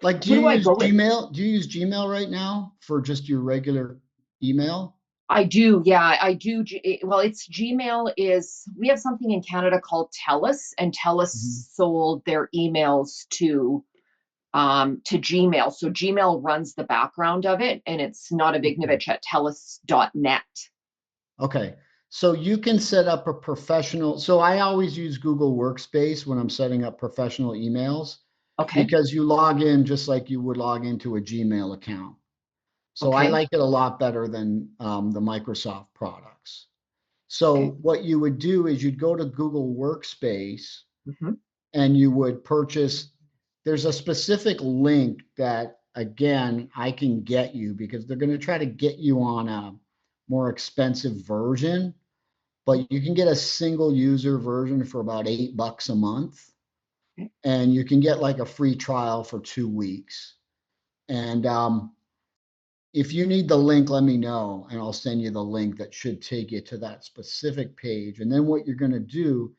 Like, do Who you do I use go with? Gmail? Do you use Gmail right now for just your regular email? I do, yeah, I do. Well, it's Gmail is, we have something in Canada called TELUS, and Mhm. TELUS sold their emails to Gmail. So Gmail runs the background of it, and it's not a Okay. Vignovich at telus.net. Okay. So you can set up a professional. So I always use Google Workspace when I'm setting up professional emails Okay, because you log in just like you would log into a Gmail account. So I okay, like it a lot better than the Microsoft products. okay. So what you would do is you'd go to Google Workspace Hmm. and you would purchase, there's a specific link that, again, I can get you because they're going to try to get you on a more expensive version, but you can get a single user version for about $8 a month. Okay. And you can get like a free trial for 2 weeks. And if you need the link, let me know, and I'll send you the link that should take you to that specific page. And then what you're going to do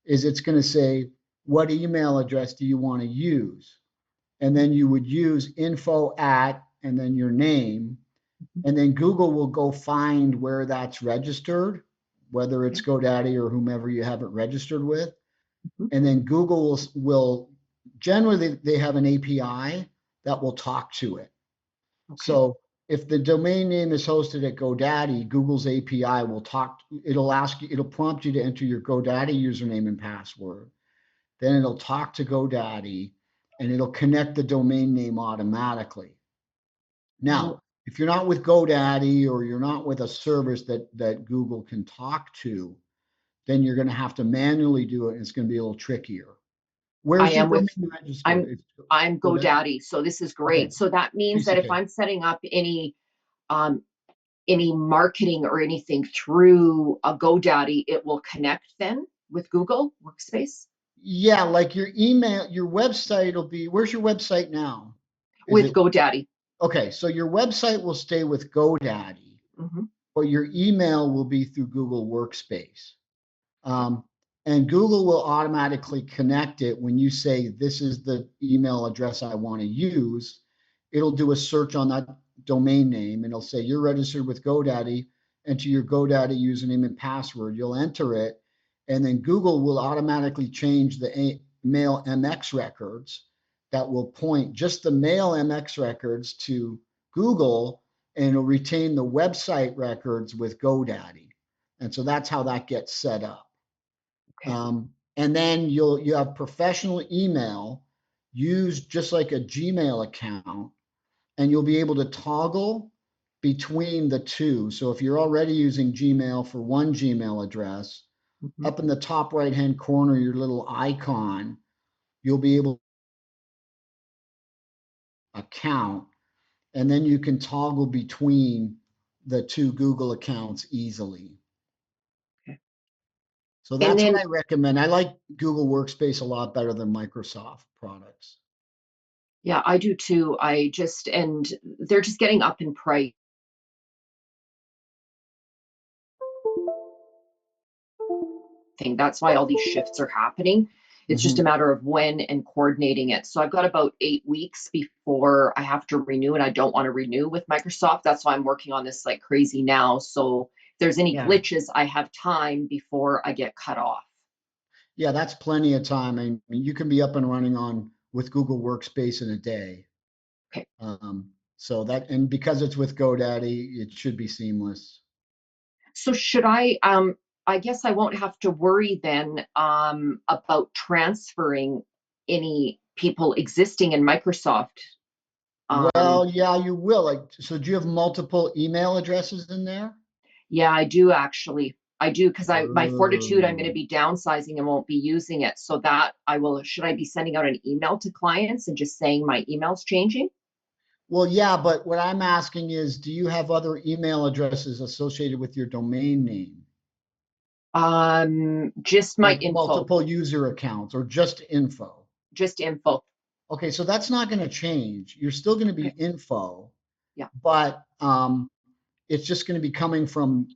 is it's going to say, what email address do you want to use? And then you would use info at and then your name. And then Google will go find where that's registered, whether it's Okay. GoDaddy or whomever you have it registered with. Hmm. And then Google will generally they have an API that will talk to it. Okay. So if the domain name is hosted at GoDaddy, Google's API will talk, it'll ask you, it'll prompt you to enter your GoDaddy username and password. Then it'll talk to GoDaddy and it'll connect the domain name automatically. Oh, Now, if you're not with GoDaddy or you're not with a service that Google can talk to, then you're going to have to manually do it, and it's going to be a little trickier. I Where's your am with, domain registered? I'm It's I'm GoDaddy? GoDaddy, so this is Okay, great. So that means that if GCK. I'm setting up um any marketing or anything through a GoDaddy, it will connect then with Google Workspace Yeah, like your email, your website will be, where's your website now? Is with it, GoDaddy. okay, so your website will stay with GoDaddy, Hmm. but your email will be through Google Workspace. Um, and Google will automatically connect it when you say, this is the email address I want to use. It'll do a search on that domain name and it'll say, you're registered with GoDaddy. Enter your GoDaddy username and password. You'll enter it. And then Google will automatically change the mail MX records that will point just the mail MX records to Google, and it'll retain the website records with GoDaddy. And so that's how that gets set up. Okay. And then you have professional email used just like a Gmail account, and you'll be able to toggle between the two. So if you're already using Gmail for one Gmail address, Hmm. up in the top right hand corner, your little icon, you'll be able to account, and then you can toggle between the two Google accounts easily. Okay. So And that's what then, I recommend. I like Google Workspace a lot better than Microsoft products. yeah, I do too. And they're just getting up in price. Thing. That's why all these shifts are happening. It's just a Mhm. matter of when and coordinating it. So I've got about 8 weeks before I have to renew, and I don't want to renew with Microsoft. That's why I'm working on this like crazy now. So if there's any Yeah. glitches, I have time before I get cut off. Yeah, that's plenty of time. I mean, you can be up and running on with Google Workspace in a day. Okay. So that, and because it's with GoDaddy, it should be seamless. So I guess I won't have to worry then about transferring any people existing in Microsoft. Um, Well, yeah, you will. Like, so do you have multiple email addresses in there? Yeah, I do actually. I do because I my Fortitude, I'm going to Oh. be downsizing and won't be using it. So that I will, should I be sending out an email to clients and just saying my email's changing? Well, yeah, but what I'm asking is, do you have other email addresses associated with your domain name? Just my Like info, multiple user accounts or just info? just info. Okay, so that's not going to change. You're still going to be Okay. info, Yeah. but it's just going to be coming from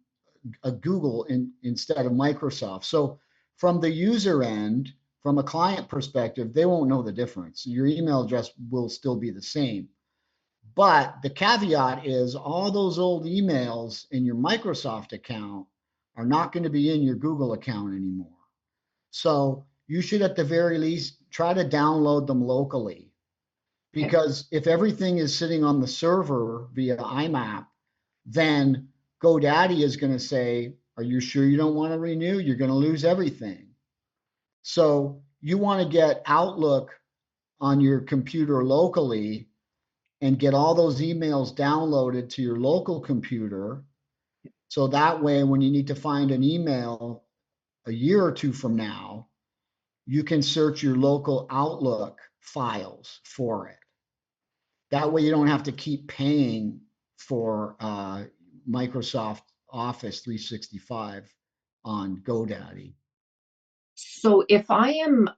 a Google instead of Microsoft. So from the user end, from a client perspective, they won't know the difference. Your email address will still be the same. But the caveat is all those old emails in your Microsoft account are not going to be in your Google account anymore. So you should, at the very least, try to download them locally. Okay. Because if everything is sitting on the server via IMAP, then GoDaddy is going to say, are you sure you don't want to renew? You're going to lose everything. So you want to get Outlook on your computer locally and get all those emails downloaded to your local computer. So that way, when you need to find an email a year or two from now, you can search your local Outlook files for it. That way, you don't have to keep paying for Microsoft Office 365 on GoDaddy. So if I am,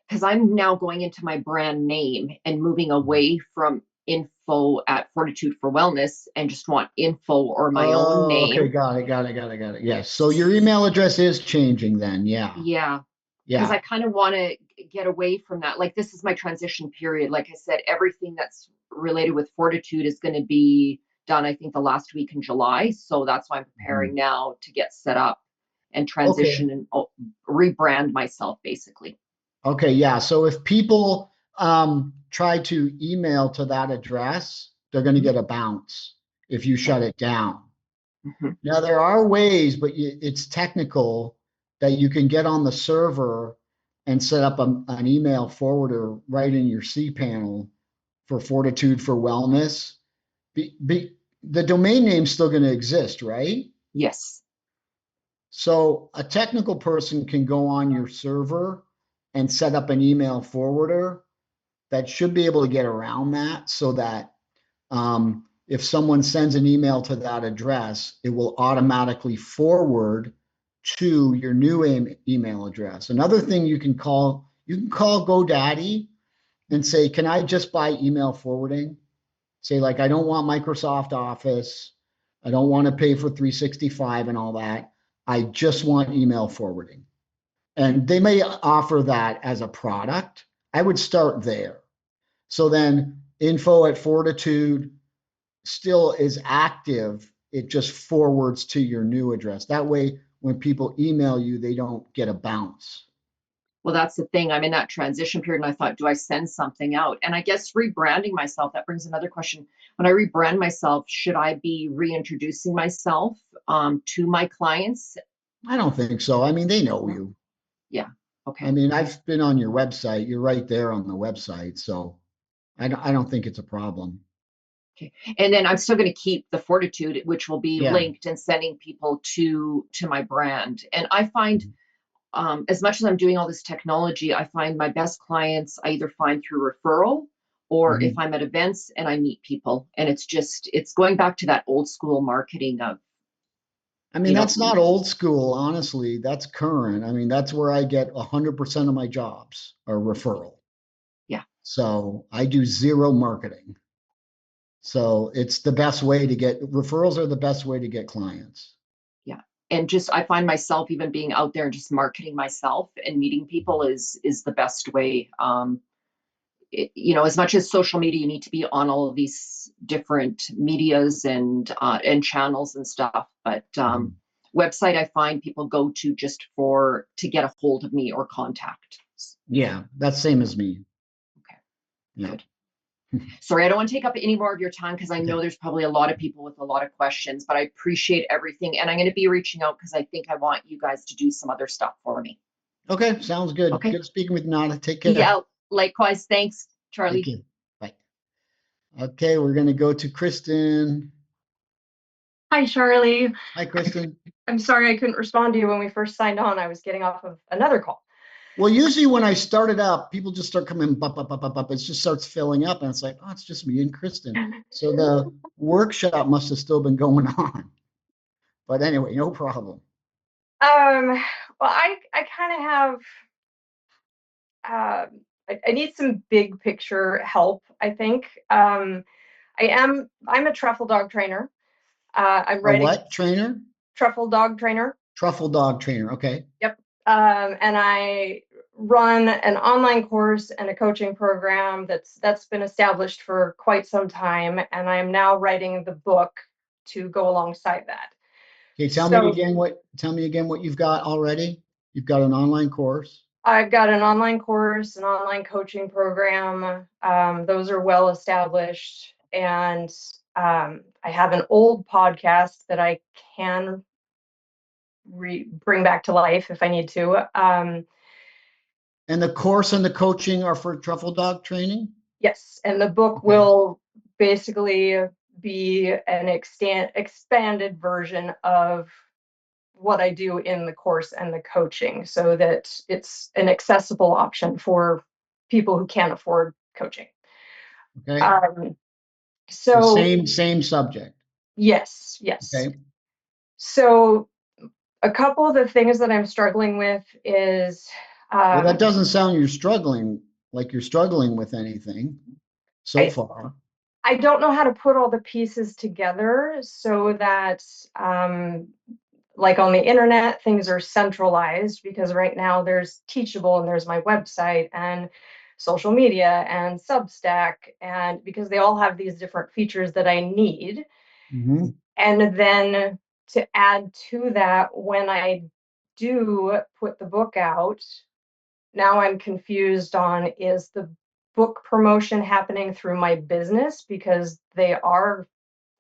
because I'm now going into my brand name and moving away from info at Fortitude for Wellness and just want info or my own Oh, okay, name. got it, got it, got it, got it. Yes. So your email address is changing then. Yeah. Yeah, because Yeah. I kind of want to get away from that. Like, this is my transition period. Like I said, everything that's related with Fortitude is going to be done, I think, the last week in July. So that's why I'm preparing Mhm. now to get set up and Okay. transition and rebrand myself, basically. Okay. Yeah. So if people try to email to that address, they're going to Mhm. get a bounce if you Okay. shut it down. Mhm. Now, there are ways, but it's technical that you can get on the server and set up an email forwarder right in your cPanel for Fortitude for Wellness. The domain name's still going to exist, right? Yes. So a technical person can go on your server and set up an email forwarder that should be able to get around that so that if someone sends an email to that address, it will automatically forward to your new email address. Another thing you can call GoDaddy and say, can I just buy email forwarding? Say, like, I don't want Microsoft Office. I don't want to pay for 365 and all that. I just want email forwarding. And they may offer that as a product. I would start there. So then info at Fortitude still is active. It just forwards to your new address. That way, when people email you, they don't get a bounce. Well, that's the thing. I'm in that transition period, and I thought, do I send something out? And I guess rebranding myself, that brings another question. When I rebrand myself, should I be reintroducing myself to my clients? I don't think so. I mean, they know No? you. Yeah. I Okay. mean, I've been on your website. You're right there on the website. So I don't think it's a problem. Okay. And then I'm still going to keep the Fortitude, which will be Yeah. linked and sending people to my brand. And I find, as much as I'm doing all this technology, I find my best clients I either find through referral or if Mhm. I'm at events and I meet people. And it's going back to that old school marketing of, I mean, you know, that's not old school, honestly. That's current. I mean, that's where I get 100% of my jobs are referral. yeah, So I do zero marketing. So it's the best way to get referrals are the best way to get clients. yeah. And just I find myself even being out there and just marketing myself and meeting people is the best way. As much as social media, you need to be on all of these different medias and channels and stuff. But Mhm. website, I find people go to just for to get a hold of me or contact. Yeah, that's same as me. Okay, Yeah. good. Sorry, I don't want to take up any more of your time because I know Okay. there's probably a lot of people with a lot of questions, but I appreciate everything. And I'm going to be reaching out because I think I want you guys to do some other stuff for me. Okay, sounds good. Okay. Good speaking with Nana. Take care. Yeah, likewise. Thanks, Thank Charlie. you. Bye. Okay, we're gonna go to Kristen. Hi, Charlie. Hi, Kristen. I'm sorry I couldn't respond to you when we first signed on. I was getting off of another call. Well, usually when I start it up, people just start coming up. It just starts filling up, and it's like, oh, it's just me and Kristen. So the workshop must have still been going on. But anyway, no problem. Well, I kind of have I need some big picture help, I think. I'm a truffle dog trainer. I'm A writing what trainer? truffle dog trainer. Truffle dog trainer. Okay. Yep. And I run an online course and a coaching program that's been established for quite some time, and I'm now writing the book to go alongside that. Okay, So tell me again what you've got already. You've got an online course. I've got an online course, an online coaching program. Those are well established, and I have an old podcast that I can bring back to life if I need to. And the course and the coaching are for truffle dog training? Yes, and the book Okay. will basically be an expanded version of what I do in the course and the coaching, so that it's an accessible option for people who can't afford coaching. Okay. Um, So so same subject. yes, yes. Okay. So a couple of the things that I'm struggling with is Well, that um, doesn't sound you're struggling with anything so I far. I don't know how to put all the pieces together so that like on the internet, things are centralized, because right now there's Teachable and there's my website and social media and Substack, and because they all have these different features that I need. Mhm. And then to add to that, when I do put the book out, now I'm confused on, is the book promotion happening through my business because they are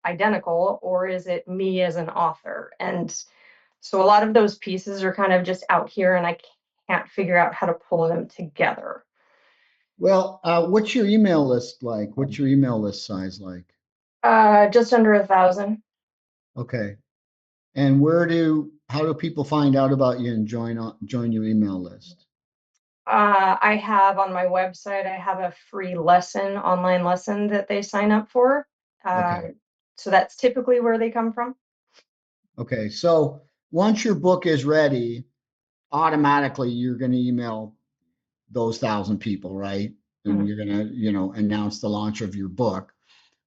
identical, or is it me as an author? And so a lot of those pieces are kind of just out here, and I can't figure out how to pull them together. Well, what's your email list like? What's your email list size like? Just under 1,000. Okay. And how do people find out about you and join your email list? I have on my website, I have a free online lesson that they sign up for. Okay. So that's typically where they come from. Okay. So once your book is ready, automatically you're going to email those 1,000 people, right? And Mhm. you're going to, announce the launch of your book.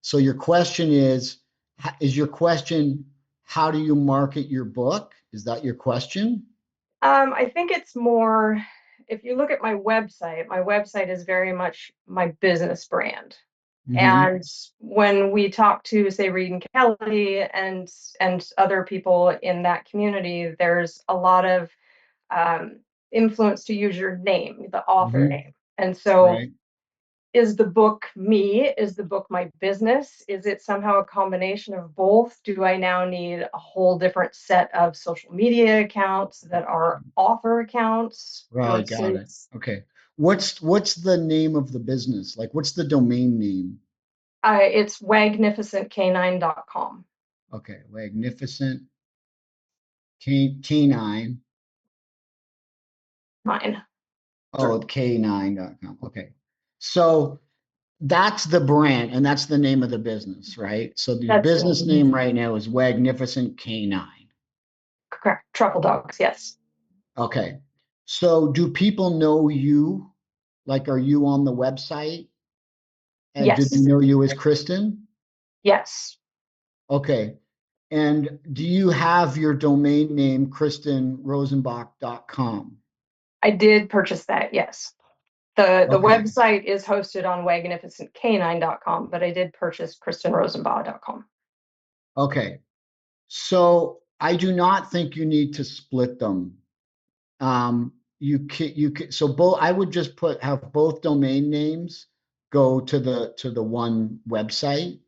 So your question is your question, how do you market your book? Is that your question? I think it's more, if you look at my website is very much my business brand. Hmm. And when we talk to, say, Reed and Kelly and other people in that community, there's a lot of influence to use your name, the author Hmm. name. And so, Right. is the book me? Is the book my business? Is it somehow a combination of both? Do I now need a whole different set of social media accounts that are author accounts Right. Got it. versus Okay. What's the name of the business? Like, what's the domain name? it's wagnificentcanine.com. Okay. Magnificent Canine. Mine. Oh, K9.com. Okay. So that's the brand and that's the name of the business, right? So your That's business name right now is Magnificent Canine. correct. Truffle dogs, yes. Okay. So do people know you? Like, are you on the website? And do they Yes. know you as Kristen? Yes. Okay. And do you have your domain name, KristenRosenbach.com? I did purchase that, yes. The Okay. website is hosted on wagnificentcanine.com, but I did purchase kristenrosenbaugh.com. Okay. So I do not think you need to split them. So both, I would just have both domain names go to the one website.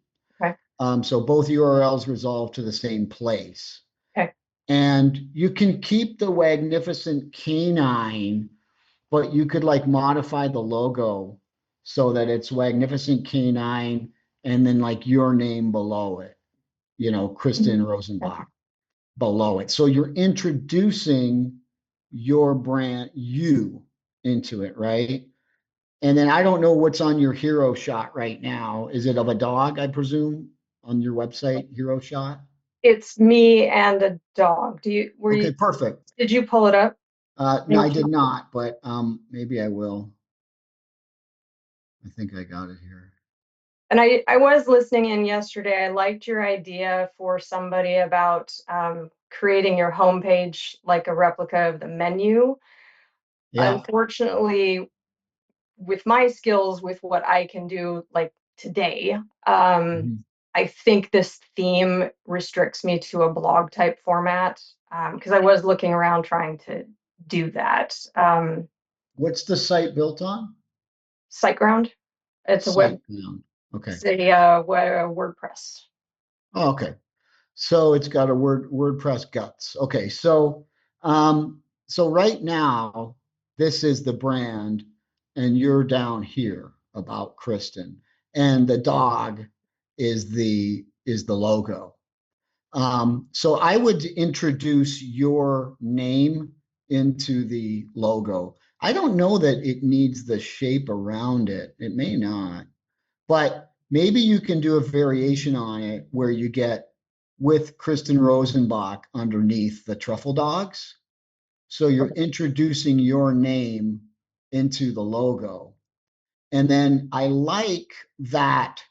Okay. So both URLs resolve to the same place. Okay. And you can keep the Magnificent Canine, but you could like modify the logo so that it's Magnificent Canine and then like your name below it, Kristen Okay. Rosenbach below it. So you're introducing your brand, you into it, right? And then I don't know what's on your hero shot right now. Is it of a dog, I presume, on your website, hero shot? It's me and a dog. Okay, perfect. Did you pull it up? No, I did not, but maybe I will. I think I got it here. And I was listening in yesterday. I liked your idea for somebody about creating your homepage like a replica of the menu. Yeah. Unfortunately, with my skills, with what I can do like today, Mhm. I think this theme restricts me to a blog type format, because I was looking around trying to do that. What's the site built on? SiteGround, it's a web, SiteGround. Okay. it's a WordPress. Oh, okay. So it's got a WordPress guts. Okay. So right now, this is the brand, and you're down here about Kristen, and the dog is the logo. So I would introduce your name into the logo. I don't know that it needs the shape around it. It may not, but maybe you can do a variation on it where you get with Kristen Rosenbach underneath the truffle dogs. So you're introducing your name into the logo. And then I like that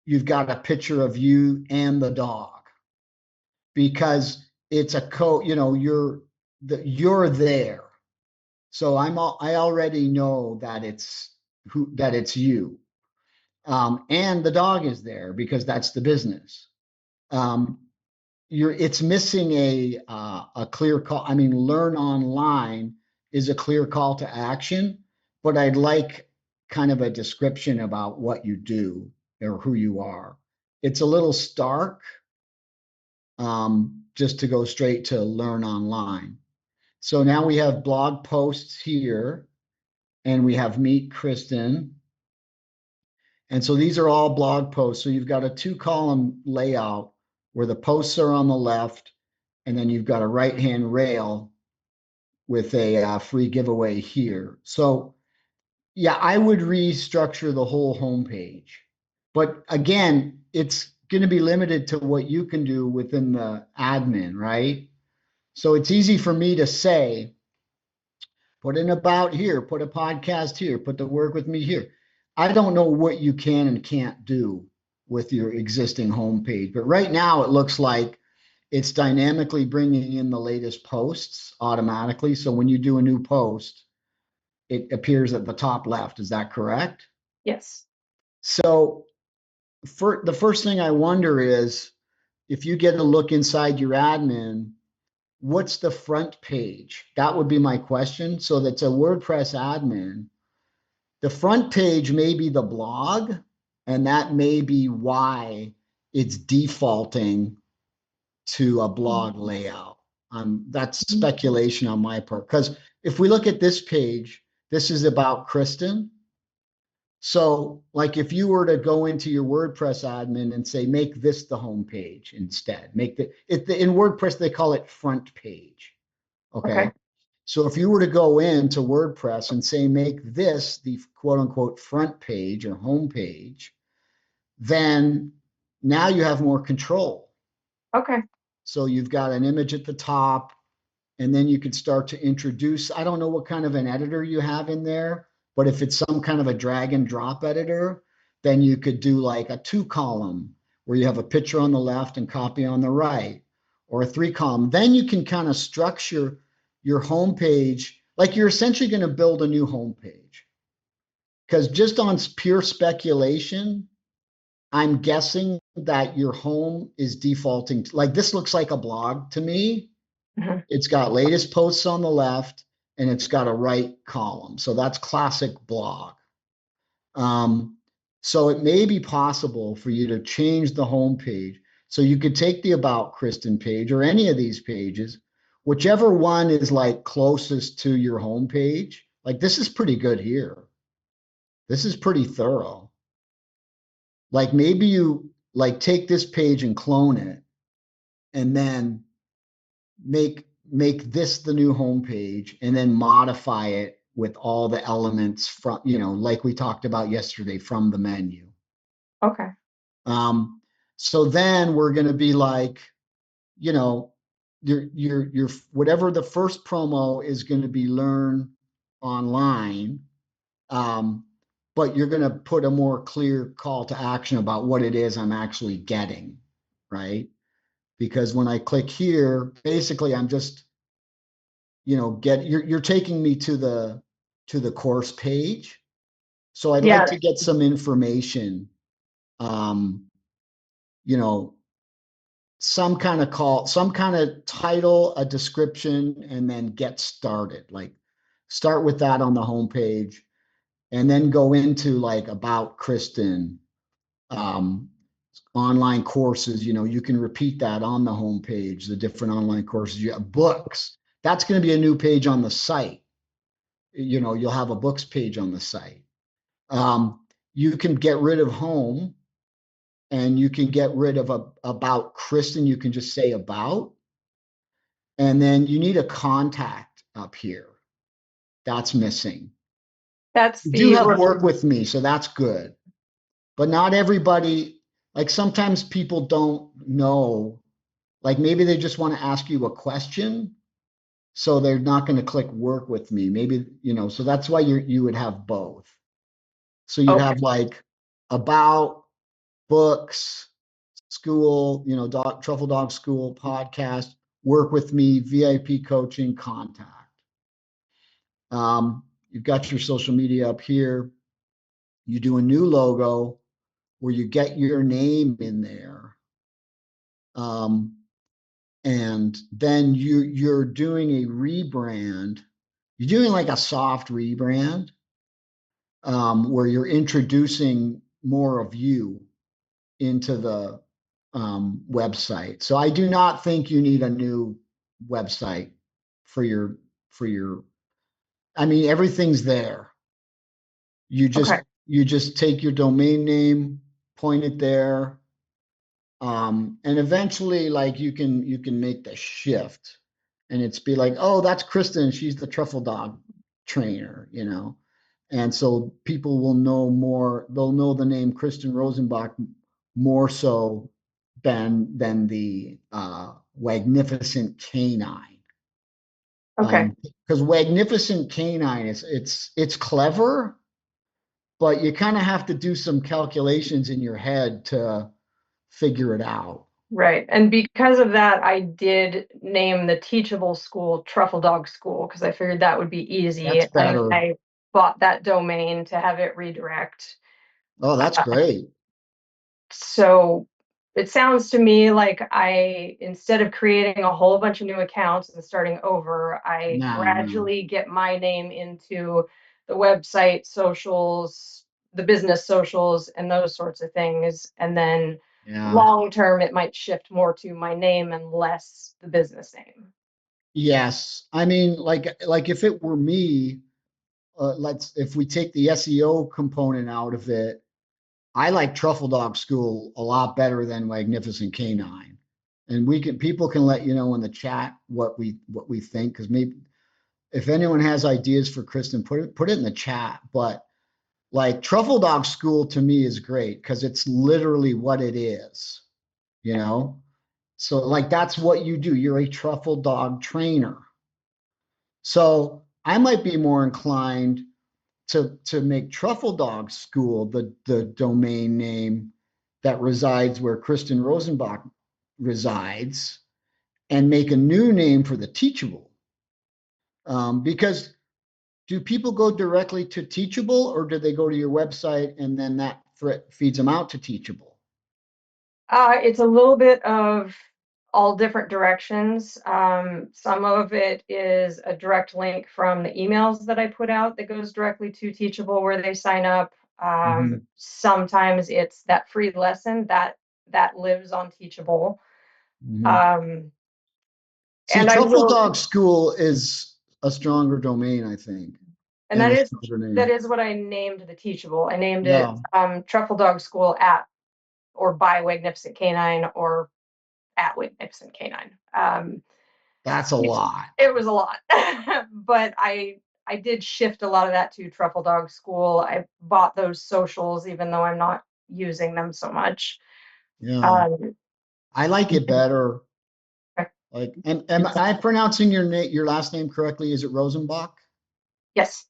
you've got a picture of you and the dog because it's a you're there. So I already know that it's you. And the dog is there because that's the business. Um, it's missing a clear call. I mean, learn online is a clear call to action, but I'd like kind of a description about what you do or who you are. It's a little stark, just to go straight to learn online. So now we have blog posts here, and we have Meet Kristen. And so these are all blog posts. So you've got a two-column layout where the posts are on the left, and then you've got a right-hand rail with a free giveaway here. So yeah, I would restructure the whole homepage. But again, it's going to be limited to what you can do within the admin, right? So it's easy for me to say, put an about here, put a podcast here, put the work with me here. I don't know what you can and can't do with your existing homepage, but right now it looks like it's dynamically bringing in the latest posts automatically. So when you do a new post, it appears at the top left. Is that correct? Yes. So for the first thing I wonder is if you get a look inside your admin, what's the front page? That would be my question. So that's a WordPress admin. The front page may be the blog, and that may be why it's defaulting to a blog layout. That's speculation on my part. Because if we look at this page, this is about Kristen. So, like if you were to go into your WordPress admin and say, make this the home page instead, in WordPress, they call it front page. Okay. Okay. So if you were to go into WordPress and say, make this the quote unquote front page or home page, then now you have more control. Okay. So you've got an image at the top, and then you could start to introduce. I don't know what kind of an editor you have in there, but if it's some kind of a drag and drop editor, then you could do like a two column where you have a picture on the left and copy on the right, or a three column. Then you can kind of structure your homepage like you're essentially going to build a new homepage. Because just on pure speculation, I'm guessing that your home is defaulting. Like this looks like a blog to me. Mhm. It's got latest posts on the left, and it's got a right column. So that's classic blog. Um, so it may be possible for you to change the home page. So you could take the About Kristen page or any of these pages, whichever one is like closest to your home page. Like this is pretty good here. This is pretty thorough. Like maybe you like take this page and clone it and then make this the new homepage and then modify it with all the elements from, like we talked about yesterday from the menu. Okay. So then we're going to be like, you know, your whatever the first promo is going to be learn online, um, but you're going to put a more clear call to action about what it is I'm actually getting, right? Because when I click here, basically I'm just you're taking me to the course page. So I'd like Yeah, to get some information, um, you know, some kind of call, some kind of title, a description, and then get started. Like start with that on the homepage and then go into like about Kristen, um, online courses. You can repeat that on the homepage, the different online courses. You have books. That's going to be a new page on the site. You'll have a books page on the site. Um, you can get rid of home and you can get rid of about Kristen. You can just say about, and then you need a contact up here. That's missing. that's You do the have work with me, so that's good. But not everybody, like sometimes people don't know, like maybe they just want to ask you a question, so they're not going to click work with me. Maybe, so that's why you would have both. So you'd okay. have like about, books, school, Truffle Dog School, podcast, work with me, VIP coaching, contact. You've got your social media up here. You do a new logo where you get your name in there. And then you're doing a rebrand. You're doing like a soft rebrand, where you're introducing more of you into the website. So I do not think you need a new website for your. I mean, everything's there. You Okay. just you just take your domain name, point it there, and eventually, like you can make the shift, and it's be like, oh, that's Kristen. She's the truffle dog trainer. And so people will know more. They'll know the name Kristen Rosenbach more so than the Magnificent Canine. Okay. Because Magnificent Canine is it's clever, but you kind of have to do some calculations in your head to figure it out. Right. And because of that, I did name the teachable school Truffle Dog School because I figured that would be easy. That's And better. I bought that domain to have it redirect. Oh, that's Uh, great. so it sounds to me like instead of creating a whole bunch of new accounts and starting over, I No. gradually get my name into the website socials, the business socials, and those sorts of things. And then Yeah. long term, it might shift more to my name and less the business name. Yes. I mean, like if it were me, if we take the SEO component out of it, I like Truffle Dog School a lot better than Magnificent Canine. And people can let you know in the chat what we think, because maybe if anyone has ideas for Kristen, put it in the chat. But like Truffle Dog School to me is great because it's literally what it is, you know? So like that's what you do. You're a truffle dog trainer. So I might be more inclined to make Truffle Dog School the domain name that resides where Kristen Rosenbach resides, and make a new name for the Teachable. Because do people go directly to Teachable, or do they go to your website and then that feeds them out to Teachable? It's a little bit of all different directions. Some of it is a direct link from the emails that I put out that goes directly to Teachable where they sign up. Mhm. Sometimes it's that free lesson that lives on Teachable. Mhm. Um, See, and I Truffle will, Dog School is a stronger domain, I think, and and that a is stronger that name. is what I named the Teachable. I named it Yeah, Truffle Dog School at or by Magnificent Canine or at Magnificent Canine. that's a lot. It was a lot, but I did shift a lot of that to Truffle Dog School. I bought those socials, even though I'm not using them so much. Yeah, Um, I like it better. Like, am I pronouncing your last name correctly? Is it Rosenbach? yes.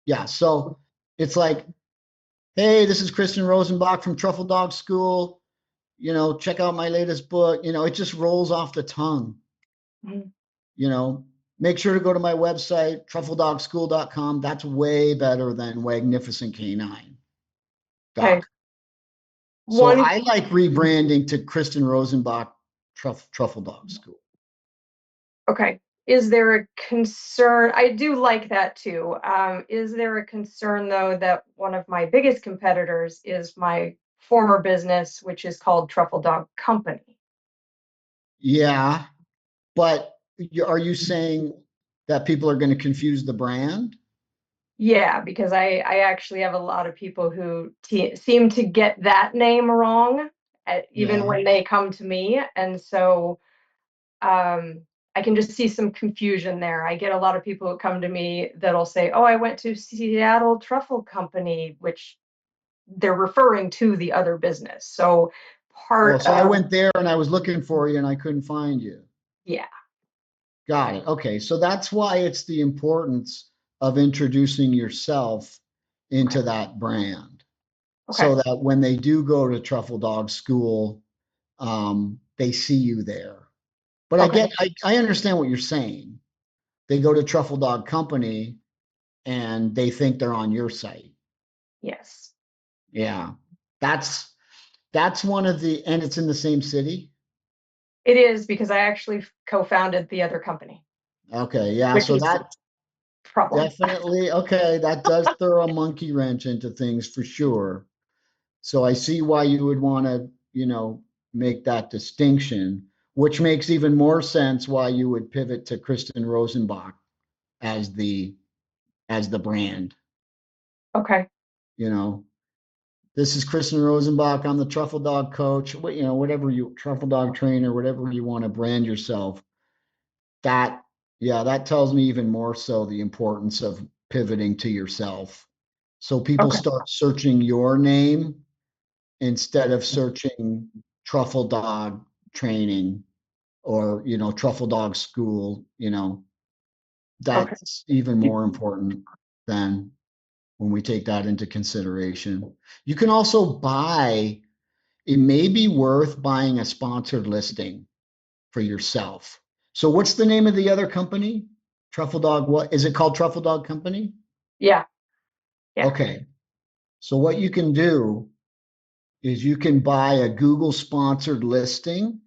Yeah. So it's like, hey, this is Kristen Rosenbach from Truffle Dog School. Check out my latest book. It just rolls off the tongue. Mhm. You know. make sure to go to my website, truffledogschool.com. That's way better than Magnificent Canine. Okay. So One, I like rebranding to Kristen Rosenbach Truffle Dog School. okay. Is there a concern? I do like that too. Is there a concern though that one of my biggest competitors is my former business, which is called Truffle Dog Company? Yeah, but are you saying that people are going to confuse the brand? Yeah, because I actually have a lot of people who seem to get that name wrong, even Yeah. when they come to me. And so I can just see some confusion there. I get a lot of people who come to me that'll say, "Oh, I went to Seattle Truffle Company," which they're referring to the other business. So Oh, part so I of, went there and I was looking for you and I couldn't find you. yeah, Got it. Okay. So that's why it's the importance of introducing yourself okay, into that brand okay, so that when they do go to Truffle Dog School, they see you there. But okay, I understand what you're saying. They go to Truffle Dog Company and they think they're on your site. yes. Yeah. That's that's one of the, and it's in the same city. It is because I actually co-founded the other company, Okay. Yeah. which So is the that problem. definitely, okay, that does throw a monkey wrench into things for sure. So I see why you would want to, make that distinction, which makes even more sense why you would pivot to Kristen Rosenbach as the brand. Okay, You know, this is Kristen Rosenbach. I'm the Truffle Dog coach. Whatever you Truffle Dog trainer, whatever you want to brand yourself. That, yeah, that tells me even more so the importance of pivoting to yourself. So people okay, start searching your name instead of searching truffle dog training or, truffle dog school, okay, that's even more important than when we take that into consideration. You can also buy, it may be worth buying a sponsored listing for yourself. So what's the name of the other company? Truffle Dog, what is it called? Truffle Dog Company? yeah, yeah, Okay. So what you can do is you can buy a Google sponsored listing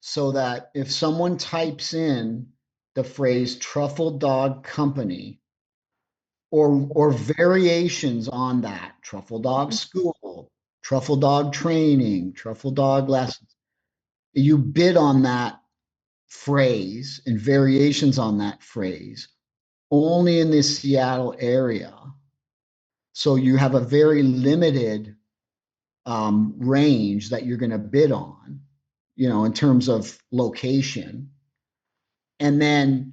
so that if someone types in the phrase Truffle Dog Company or variations on that, Truffle Dog School, Truffle Dog Training, Truffle Dog Lessons, you bid on that phrase and variations on that phrase only in the Seattle area. So you have a very limited range that you're going to bid on, in terms of location. And then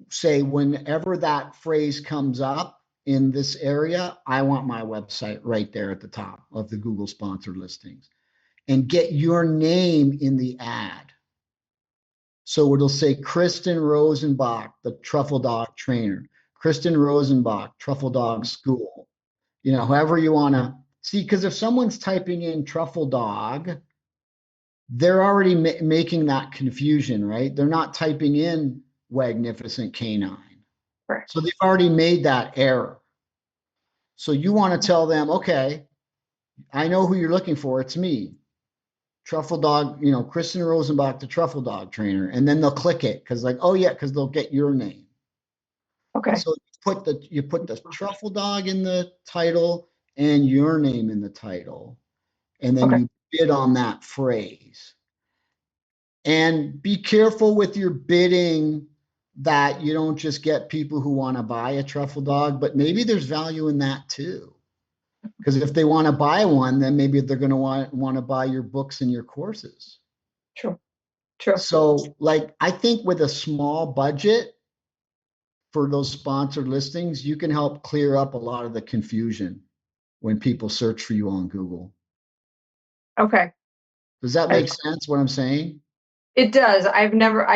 say, whenever that phrase comes up in this area, I want my website right there at the top of the Google sponsored listings and get your name in the ad. So it'll say Kristen Rosenbach, the Truffle Dog trainer, Kristen Rosenbach, Truffle Dog School, however you want to see. Because if someone's typing in Truffle Dog, they're already making that confusion, right? They're not typing in Magnificent Canine. correct. So they've already made that error. So you want to tell them, okay, I know who you're looking for. It's me, Truffle Dog, Kristen Rosenbach, the Truffle Dog trainer. And then they'll click it because oh yeah, because they'll get your name. Okay, So you put the Truffle Dog in the title and your name in the title. And then okay, you bid on that phrase. And be careful with your bidding that you don't just get people who want to buy a truffle dog, but maybe there's value in that too. Because if they want to buy one, then maybe they're going to want to buy your books and your courses. true, true. So, like, I think with a small budget for those sponsored listings, you can help clear up a lot of the confusion when people search for you on Google. Okay. Does that I, make sense what I'm saying? it does. I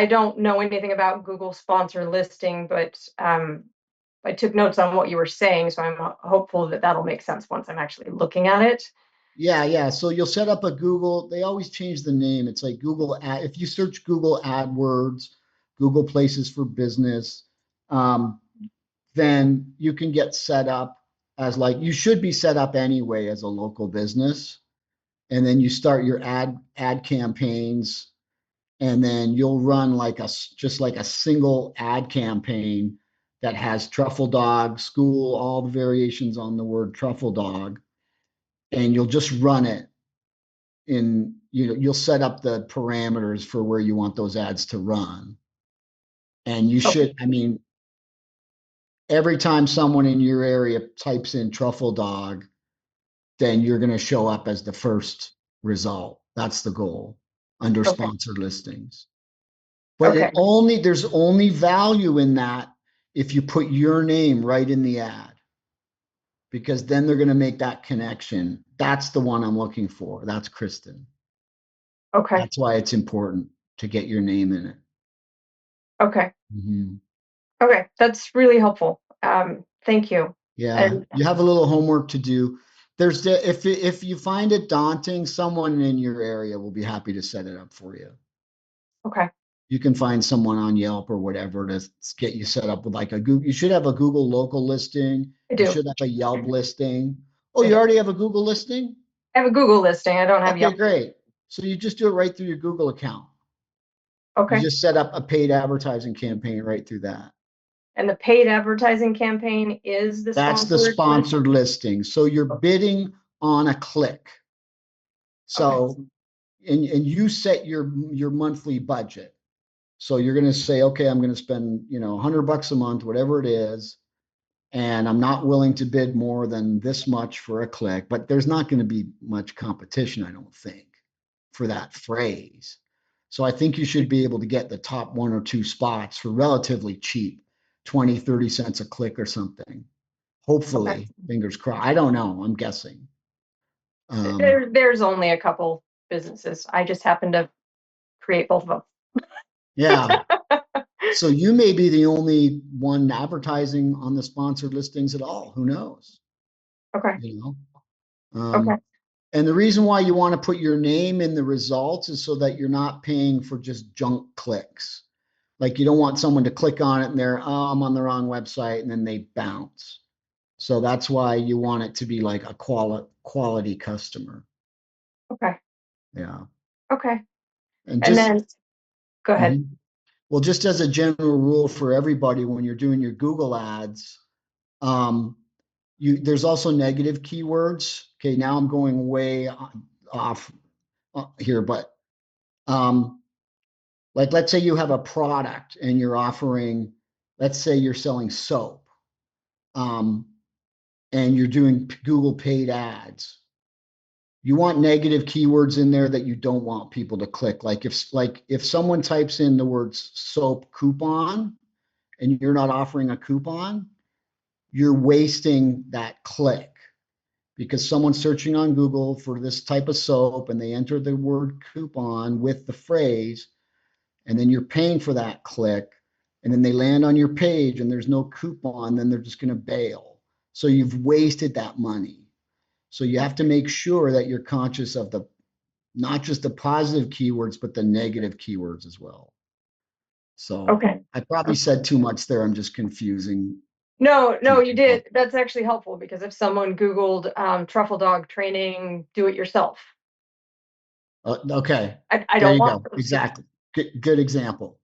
don't know anything about Google sponsor listing, but I took notes on what you were saying, so I'm hopeful that that'll make sense once I'm actually looking at it. Yeah, yeah. So you'll set up a Google, they always change the name. It's like Google ad. If you search Google AdWords Google Places for Business, then you can get set up as like, you should be set up anyway as a local business. And then you start your ad campaigns, and then you'll run like just like a single ad campaign that has truffle dog school, all the variations on the word truffle dog, and you'll just run it in, you'll set up the parameters for where you want those ads to run. And you Okay. should, I mean, every time someone in your area types in truffle dog, then you're going to show up as the first result. That's the goal under Okay. sponsored listings. But Okay. there's only value in that if you put your name right in the ad, because then they're going to make that connection. That's the one I'm looking for. That's Kristen. Okay. That's why it's important to get your name in it. Okay. Mhm. Okay. That's really helpful. Thank you. Yeah, And you have a little homework to do. If you find it daunting, someone in your area will be happy to set it up for you. okay. You can find someone on Yelp or whatever to get you set up with like a Google. You should have a Google local listing. I You do. should have a Yelp listing. Oh, I you do. already have a Google listing? I have a Google listing. I don't have Okay, Yelp. great. So you just do it right through your Google account. You Okay. just set up a paid advertising campaign right through that. And the paid advertising campaign is the That's the sponsored list? sponsored listing. So you're bidding on a click. Okay. So, and you set your monthly budget. So you're going to say, okay, I'm going to spend, $100 a month, whatever it is, and I'm not willing to bid more than this much for a click, but there's not going to be much competition, I don't think, for that phrase. So I think you should be able to get the top one or two spots for relatively cheap, 20, 30 cents a click or something. Okay. Hopefully, fingers crossed. I don't know. I'm guessing. There's only a couple businesses. I just happen to create both of Yeah. them. So you may be the only one advertising on the sponsored listings at all. Who knows? Okay. You know? Okay. And the reason why you want to put your name in the results is so that you're not paying for just junk clicks. Like you don't want someone to click on it and they're, oh, I'm on the wrong website, and then they bounce. So that's why you want it to be like a quality customer. Okay. Yeah. Okay. And And just, then go ahead. Mhm. Well, just as a general rule for everybody, when you're doing your Google ads, um, there's also negative keywords. Okay, now I'm going way off here, but like let's say you have a product and you're offering, let's say you're selling soap, um, and you're doing Google paid ads. You want negative keywords in there that you don't want people to click. Like if someone types in the words soap coupon and you're not offering a coupon, you're wasting that click, because someone's searching on Google for this type of soap and they enter the word coupon with the phrase, and then you're paying for that click, and then they land on your page and there's no coupon, then they're just going to bail. So you've wasted that money. So you have to make sure that you're conscious of the not just the positive keywords, but the negative keywords as well. So Okay. I probably said too much there. I'm just confusing No, you people. did. That's actually helpful because if someone Googled truffle dog training, do it yourself. Okay, I there don't you want go. those. Exactly. Good example.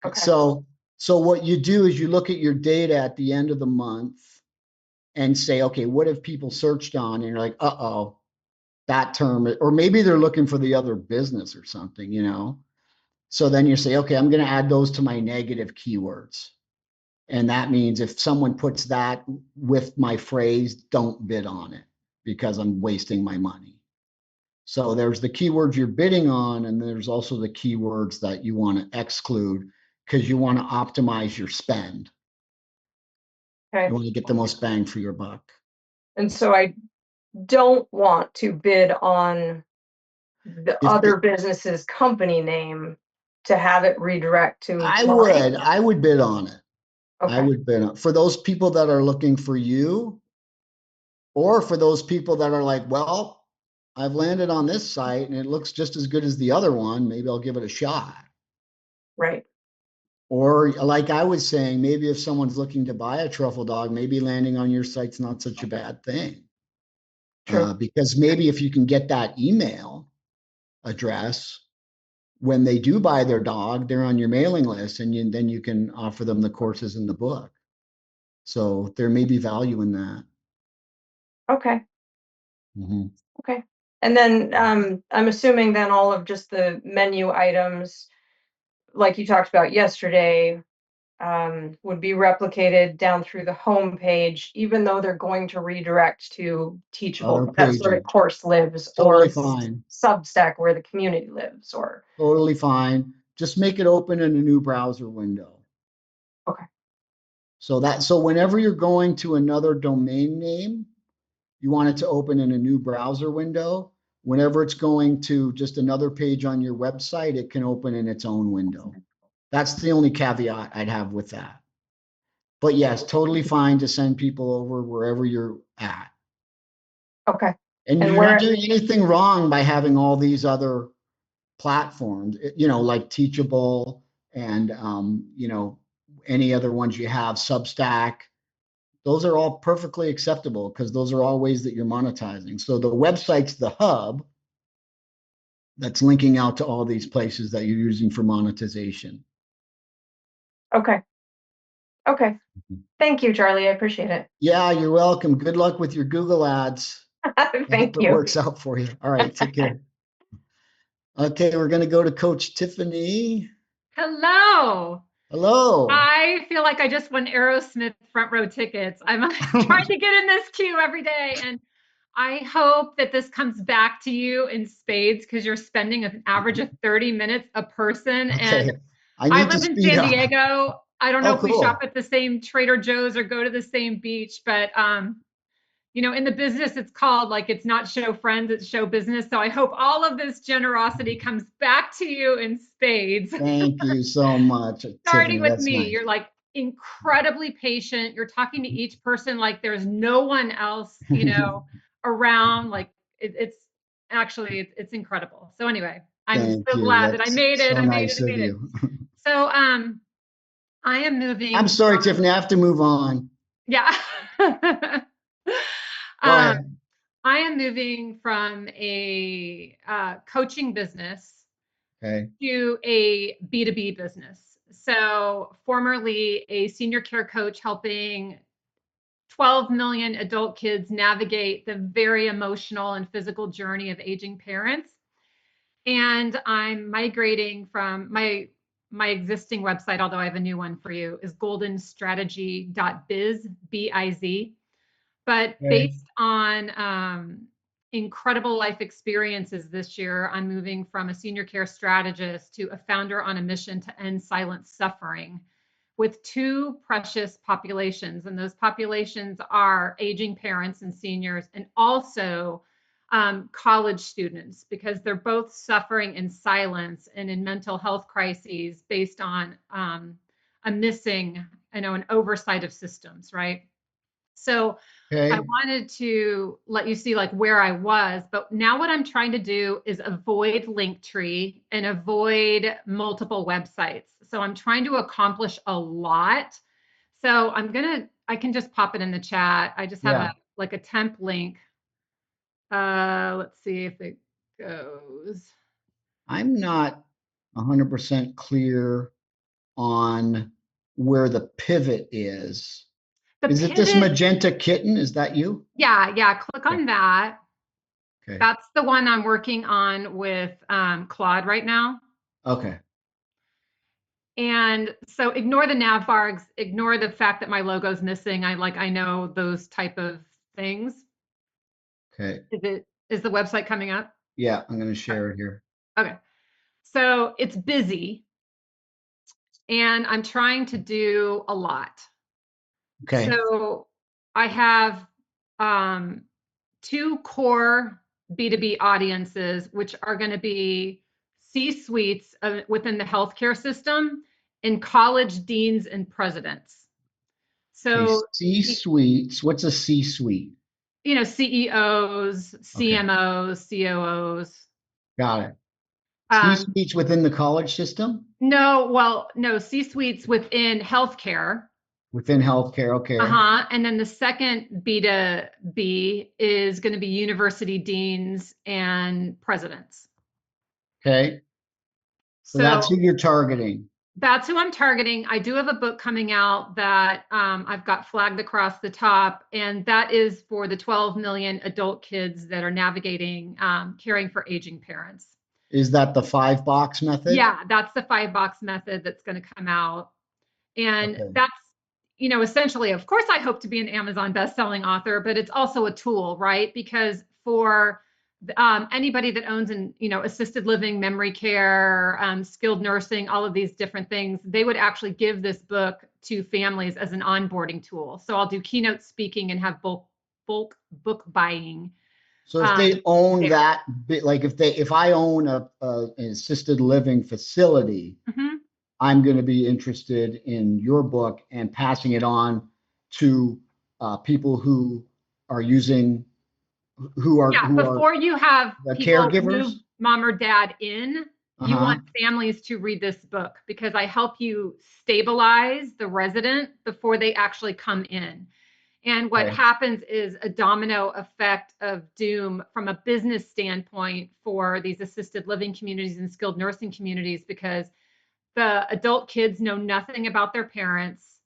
Okay. So what you do is you look at your data at the end of the month and say, okay, what have people searched on? And you're like, uh-oh, that term, or maybe they're looking for the other business or something. So then you say, okay, I'm going to add those to my negative keywords. And that means if someone puts that with my phrase, don't bid on it because I'm wasting my money. So there's the keywords you're bidding on, and there's also the keywords that you want to exclude because you want to optimize your spend. You Okay. want to get the most bang for your buck. And so I don't want to bid on the If other business's company name to have it redirect to I mine. would, I would bid on it. I Okay. would bid on for those people that are looking for you, or for those people that are like, well, I've landed on this site and it looks just as good as the other one. Maybe I'll give it a shot. Right. Or like I was saying, maybe if someone's looking to buy a truffle dog, maybe landing on your site's not such a bad thing. True. Because maybe if you can get that email address, when they do buy their dog, they're on your mailing list, and then you can offer them the courses in the book. So there may be value in that. Okay. Mhm. Okay. And then I'm assuming then all of just the menu items, like you talked about yesterday, would be replicated down through the home page, even though they're going to redirect to Other Teachable. That's where the pages, course lives, or totally fine, Substack where the community lives, or totally fine. Just make it open in a new browser window. okay. So whenever you're going to another domain name, you want it to open in a new browser window. Whenever it's going to just another page on your website, it can open in its own window. That's the only caveat I'd have with that. But yes, totally fine to send people over wherever you're at. Okay. And And you're not where, doing anything wrong by having all these other platforms, like Teachable and, any other ones you have, Substack. Those are all perfectly acceptable because those are all ways that you're monetizing. So the website's the hub that's linking out to all these places that you're using for monetization. okay. Okay. Thank you, Charlie. I appreciate it. Yeah, you're welcome. Good luck with your Google ads. I hope Thank it you. works out for you. All right, take care. Okay, we're going to go to Coach Tiffany. Hello. Hello. I feel like I just won Aerosmith front row tickets. I'm trying to get in this queue every day. And I hope that this comes back to you in spades because you're spending an average of 30 minutes a person. And Okay, I I need to live in speed San up. Diego. I don't know Oh, if we shop cool. at the same Trader Joe's or go to the same beach, but in the business, it's called like it's not show friends, it's show business. So I hope all of this generosity comes back to you in spades. Thank you so much, Starting Tiffany. with That's me, nice. you're like incredibly patient. You're talking to each person like there's no one else, around. Like it's actually it's incredible. So anyway, I'm Thank so you. glad that I That's made it. so I made it. nice I of made it. you. So I am I'm moving sorry, from Tiffany. I have to move on. yeah. Go um, ahead. I am moving from a coaching business Okay. to a B2B business. So, formerly a senior care coach helping 12 million adult kids navigate the very emotional and physical journey of aging parents. And I'm migrating from my existing website, although I have a new one for you, is goldenstrategy.biz, B-I-Z. But Okay. based on incredible life experiences this year, I'm moving from a senior care strategist to a founder on a mission to end silent suffering with two precious populations. And those populations are aging parents and seniors, and also college students, because they're both suffering in silence and in mental health crises based on a missing, an oversight of systems, right? So I Okay. wanted to let you see like where I was, but now what I'm trying to do is avoid Linktree and avoid multiple websites. So I'm trying to accomplish a lot. So I can just pop it in the chat. I just have Yeah. a temp link. Let's see if it goes. I'm not 100% clear on where the pivot is. The Is it this pivot, magenta kitten? Is that you? yeah, click Okay. on that. Okay. That's the one I'm working on with Claude right now. Okay. And so ignore the nav bar, ignore the fact that my logo's missing. I know those type of things. Okay. Is the website coming up? Yeah, I'm going to share it here. Okay. So it's busy and I'm trying to do a lot. Okay. So I have two core B2B audiences, which are going to be C-suites within the healthcare system and college deans and presidents. Okay. So, C-suites. What's a C-suite? CEOs, Okay. CMOs, COOs. Got it. C-suites within the college system? No, well, no, C-suites within healthcare. Within healthcare, okay. And then the second B to B is going to be university deans and presidents. Okay. So that's who you're targeting. That's who I'm targeting. I do have a book coming out that I've got flagged across the top, and that is for the 12 million adult kids that are navigating caring for aging parents. Is that the 5-box method? Yeah, that's the 5-box method that's going to come out. And Okay. that's, essentially, of course, I hope to be an Amazon best-selling author, but it's also a tool, right? Because for anybody that owns an, assisted living, memory care, skilled nursing, all of these different things, they would actually give this book to families as an onboarding tool. So I'll do keynote speaking and have bulk book buying. So if they own there. that, like if I own an assisted living facility, Mhm. I'm going to be interested in your book and passing it on to people who are using, who are Before you have the people caregivers. move mom or dad in, you Uh-huh. want families to read this book because I help you stabilize the resident before they actually come in. And what Okay. happens is a domino effect of doom from a business standpoint for these assisted living communities and skilled nursing communities, because the adult kids know nothing about their parents.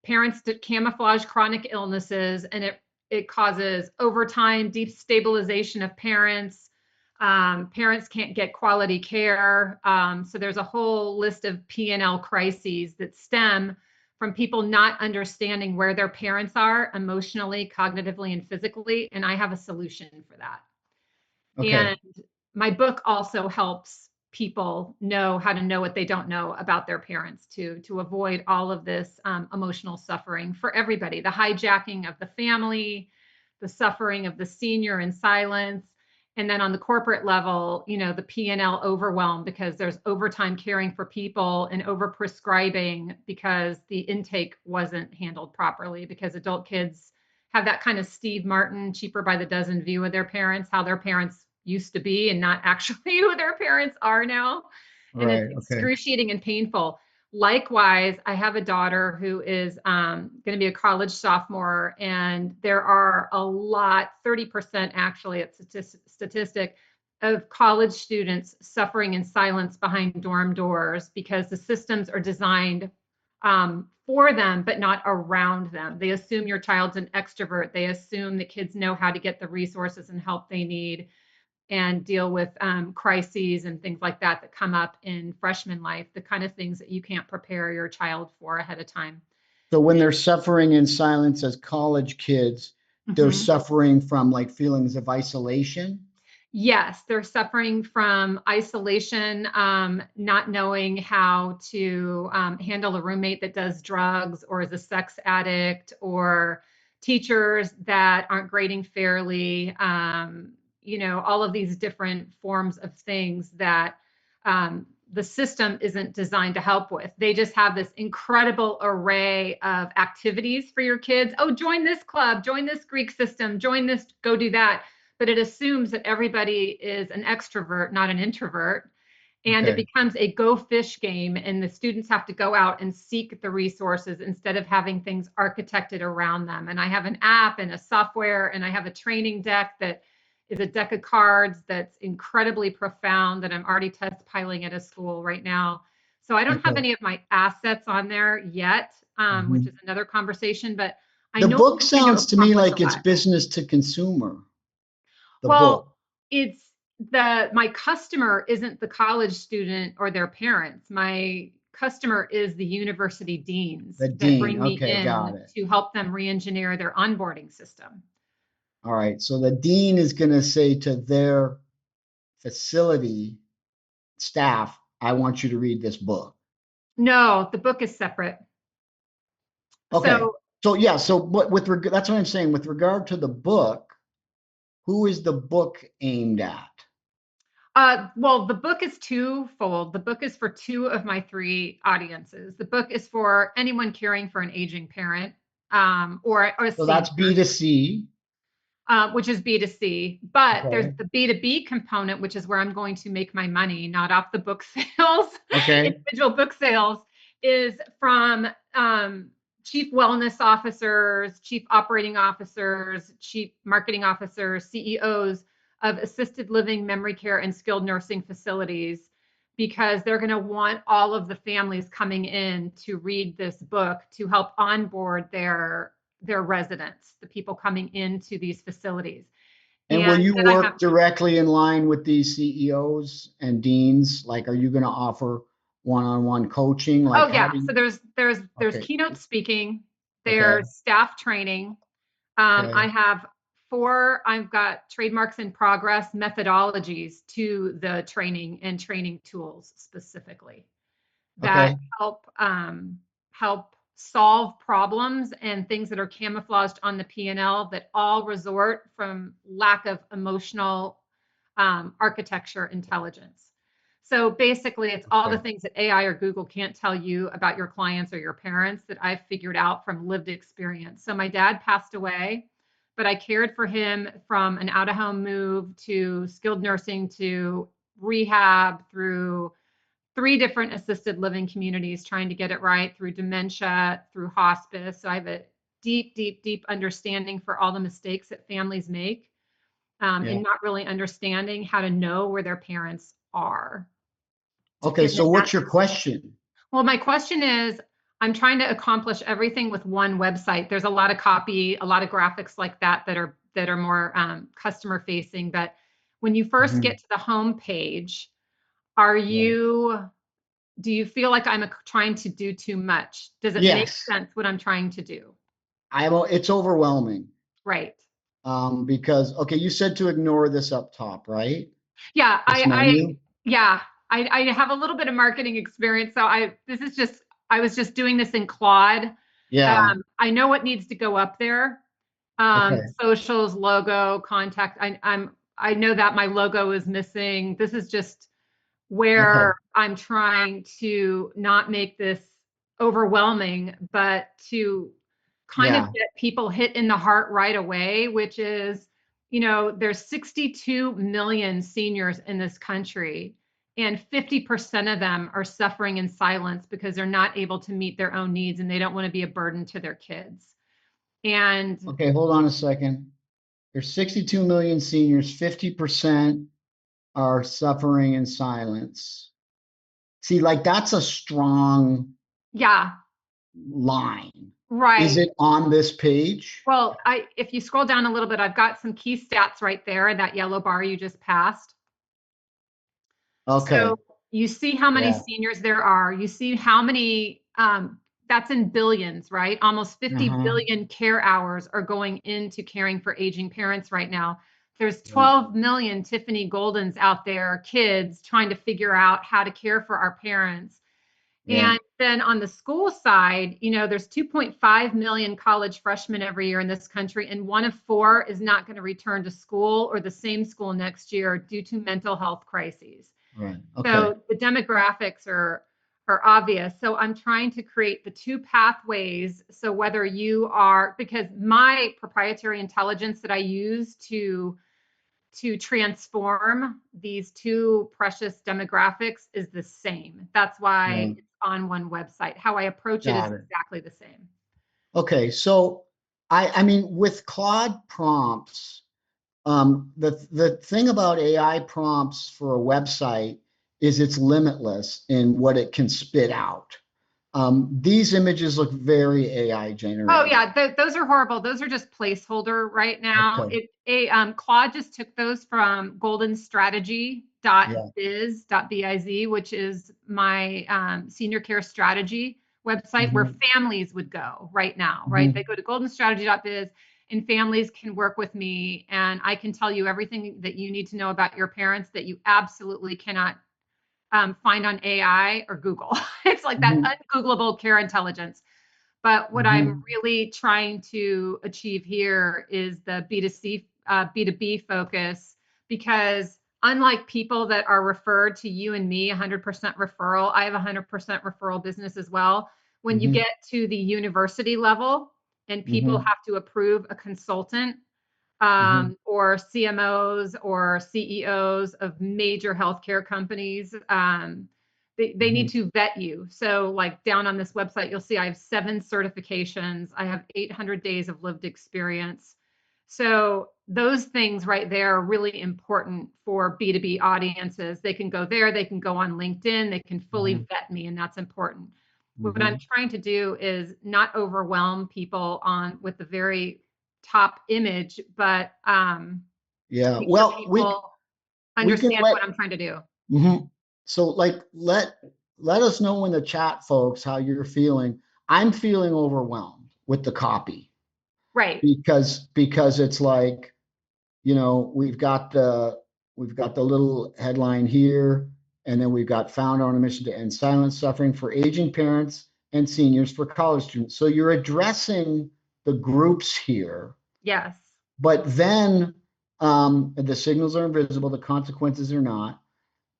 Parents camouflage chronic illnesses, and it causes overtime destabilization of parents. Parents can't get quality care. So there's a whole list of P&L crises that stem from people not understanding where their parents are emotionally, cognitively, and physically. And I have a solution for that. Okay. And my book also helps people know how to know what they don't know about their parents to avoid all of this emotional suffering for everybody, the hijacking of the family, the suffering of the senior in silence, and then on the corporate level, the P&L overwhelm because there's overtime caring for people and overprescribing because the intake wasn't handled properly, because adult kids have that kind of Steve Martin cheaper by the dozen view of their parents, how their parents used to be and not actually who their parents are now. And Right. it's Okay. excruciating and painful. Likewise, I have a daughter who is going to be a college sophomore, and there are a lot, 30% actually, it's statistic, of college students suffering in silence behind dorm doors because the systems are designed for them, but not around them. They assume your child's an extrovert. They assume the kids know how to get the resources and help they need and deal with crises and things like that come up in freshman life, the kind of things that you can't prepare your child for ahead of time. So when they're suffering in silence as college kids, they're Mhm. suffering from like feelings of isolation. Yes, they're suffering from isolation, not knowing how to handle a roommate that does drugs or is a sex addict, or teachers that aren't grading fairly, all of these different forms of things that the system isn't designed to help with. They just have this incredible array of activities for your kids. Oh, join this club, join this Greek system, join this, go do that. But it assumes that everybody is an extrovert, not an introvert. And it Okay. becomes a go fish game, and the students have to go out and seek the resources instead of having things architected around them. And I have an app and a software, and I have a training deck that is a deck of cards that's incredibly profound that I'm already test piloting at a school right now. So I don't have Okay. any of my assets on there yet, which is another conversation, but I The know book I'm going to sounds to me accomplish a like it's lot. business to consumer. The book. Well, it's my customer isn't the college student or their parents. My customer is the university deans The that dean. bring me Okay, got in it. to help them re-engineer their onboarding system. All right. So the dean is going to say to their facility staff, I want you to read this book. No, the book is separate. Okay. So, So yeah, so that's what I'm saying. With regard to the book, who is the book aimed at? well, the book is twofold. The book is for two of my three audiences. The book is for anyone caring for an aging parent, or a So senior. that's B2C. which is B2C. But there's Okay. the B2B component, which is where I'm going to make my money, not off the book sales, Okay. individual book sales, is from chief wellness officers, chief operating officers, chief marketing officers, CEOs of assisted living, memory care, and skilled nursing facilities, because they're going to want all of the families coming in to read this book to help onboard their residents, the people coming into these facilities. And will And you then I have, work directly in line with these CEOs and deans? Like, are you going to offer one-on-one coaching? Like, oh how yeah, do so you? there's Okay. keynote speaking, Okay. there's staff training. Okay. I have I've got trademarks in progress, methodologies to the training and training tools specifically that Okay. help solve problems and things that are camouflaged on the P&L that all resort from lack of emotional architecture intelligence. So basically, it's all the Okay. things that AI or Google can't tell you about your clients or your parents that I've figured out from lived experience. So my dad passed away, but I cared for him from an out-of-home move to skilled nursing to rehab through 3 different assisted living communities, trying to get it right, through dementia, through hospice. So I have a deep, deep, deep understanding for all the mistakes that families make, Yeah. and not really understanding how to know where their parents are to Okay. fit in So that. what's your question? Well, my question is, I'm trying to accomplish everything with one website. There's a lot of copy, a lot of graphics like that that are more customer facing. But when you first Mhm. get to the home page, are Yeah. you do you feel like I'm trying to do too much? Does it make Yes. sense what I'm trying to do? It's overwhelming. Right. Because, okay, you said to ignore this up top, right? Yeah, This menu. yeah, I have a little bit of marketing experience, so I was just doing this in Claude. Yeah. I know what needs to go up there. Okay. Socials, logo, contact. I know that my logo is missing. This is just Okay. where I'm trying to not make this overwhelming, but to kind of Yeah. get people hit in the heart right away, which is, there's 62 million seniors in this country, and 50% of them are suffering in silence because they're not able to meet their own needs and they don't want to be a burden to their kids. And Okay. Hold on a second. There's 62 million seniors. 50% are suffering in silence. See, like that's a strong yeah, line. Is right. it on this page? Well, if you scroll down a little bit, I've got some key stats right there in that yellow bar you just passed. Okay. So you see how many Yeah. seniors there are. You see how many, that's in billions, right? Almost 50 Uh-huh. billion care hours are going into caring for aging parents right now. There's Right. 12 million Tiffany Goldens out there, kids trying to figure out how to care for our parents. Yeah. And then on the school side, there's 2.5 million college freshmen every year in this country, and 1 of 4 is not going to return to school or the same school next year due to mental health crises. Right. Okay. So the demographics are obvious. So I'm trying to create the 2 pathways. So whether you are, because my proprietary intelligence that I use to transform these 2 precious demographics is the same. That's why Yeah. it's on one website. How I approach it is Got it. exactly the same. Okay. So I mean, with Claude prompts, the thing about AI prompts for a website is it's limitless in what it can spit out. These images look very AI Oh generated. yeah, those are horrible. Those are just placeholder right now. Okay. Claude just took those from Yeah. goldenstrategy.biz, which is my senior care strategy website where Hmm. families would go right now, right? They Hmm. go to goldenstrategy.biz and families can work with me and I can tell you everything that you need to know about your parents that you absolutely cannot find on AI or Google. It's like that Hmm. ungoogleable care intelligence. But what I'm Hmm. really trying to achieve here is the B2C, B2B focus, because unlike people that are referred to you and me, 100% referral, I have 100% referral business as well. When you Hmm. get to the university level and people Hmm. have to approve a consultant, or CMOs or CEOs of major healthcare companies. They need to vet you. So like down on this website, you'll see I have 7 certifications. I have 800 days of lived experience. So those things right there are really important for B2B audiences. They can go there, they can go on LinkedIn, they can fully vet me, and that's important. What I'm trying to do is not overwhelm people with the very top image, but Yeah. make sure Well, we people can understand what I'm trying to do. So like let us know in the chat, folks, how you're feeling. I'm feeling overwhelmed with the copy Right. because it's like, we've got the little headline here, and then we've got founder on a mission to end silent suffering for aging parents and seniors for college students. So you're addressing the groups here, Yes. but then the signals are invisible, the consequences are not.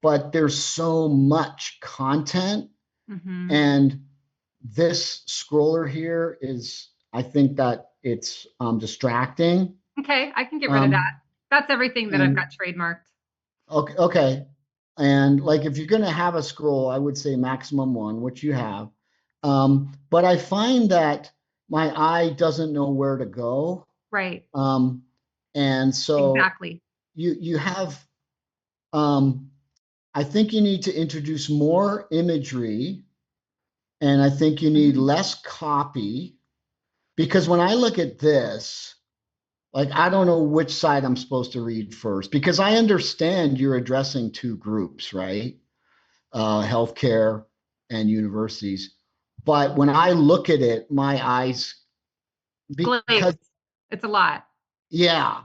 But there's so much content, and this scroller here I think that it's distracting. Okay, I can get rid of that. That's everything that I've got trademarked. Okay. And like if you're going to have a scroll, I would say maximum 1, which you have. But I find that my eye doesn't know where to go. Right. And so exactly. you have, I think you need to introduce more imagery, and I think you need less copy, because when I look at this, like, I don't know which side I'm supposed to read first, because I understand you're addressing 2 groups, right? Healthcare and universities. But when I look at it, my eyes, because, it's a lot. Yeah.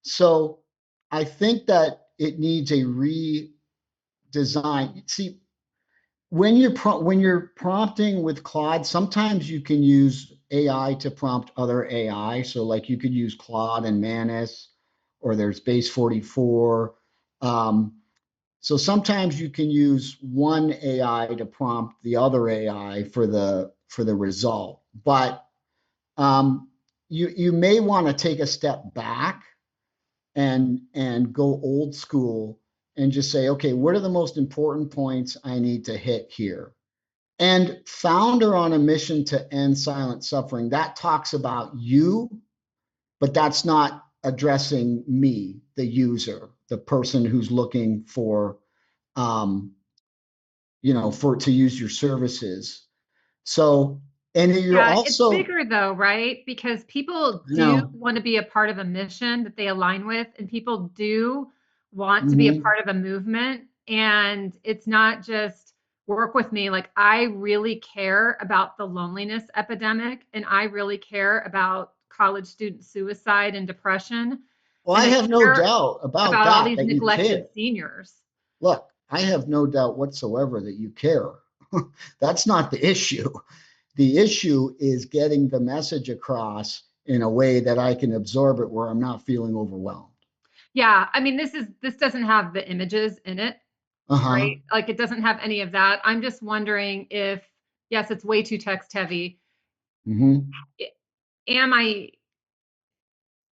So I think that it needs a redesign. See, when you're prompting with Claude, sometimes you can use AI to prompt other AI. So like you could use Claude and Manus, or there's Base 44. So sometimes you can use one AI to prompt the other AI for the result. But you may want to take a step back and go old school and just say, okay, what are the most important points I need to hit here? And founder on a mission to end silent suffering, that talks about you, but that's not addressing me, the user, the person who's looking for, to use your services. So, and you're It's also, bigger though, right? Because people do want to be a part of a mission that they align with, and people do want to be a part of a movement. And it's not just work with me. Like, I really care about the loneliness epidemic, and I really care about college student suicide and depression. well, And I I have no care doubt about all that, these that you neglected care. seniors. Look, I have no doubt whatsoever that you care. That's not the issue. The issue is getting the message across in a way that I can absorb it, where I'm not feeling overwhelmed. Yeah, I mean, this doesn't have the images in it, right? Like, it doesn't have any of that. I'm just wondering if, yes, it's way too text heavy. Am I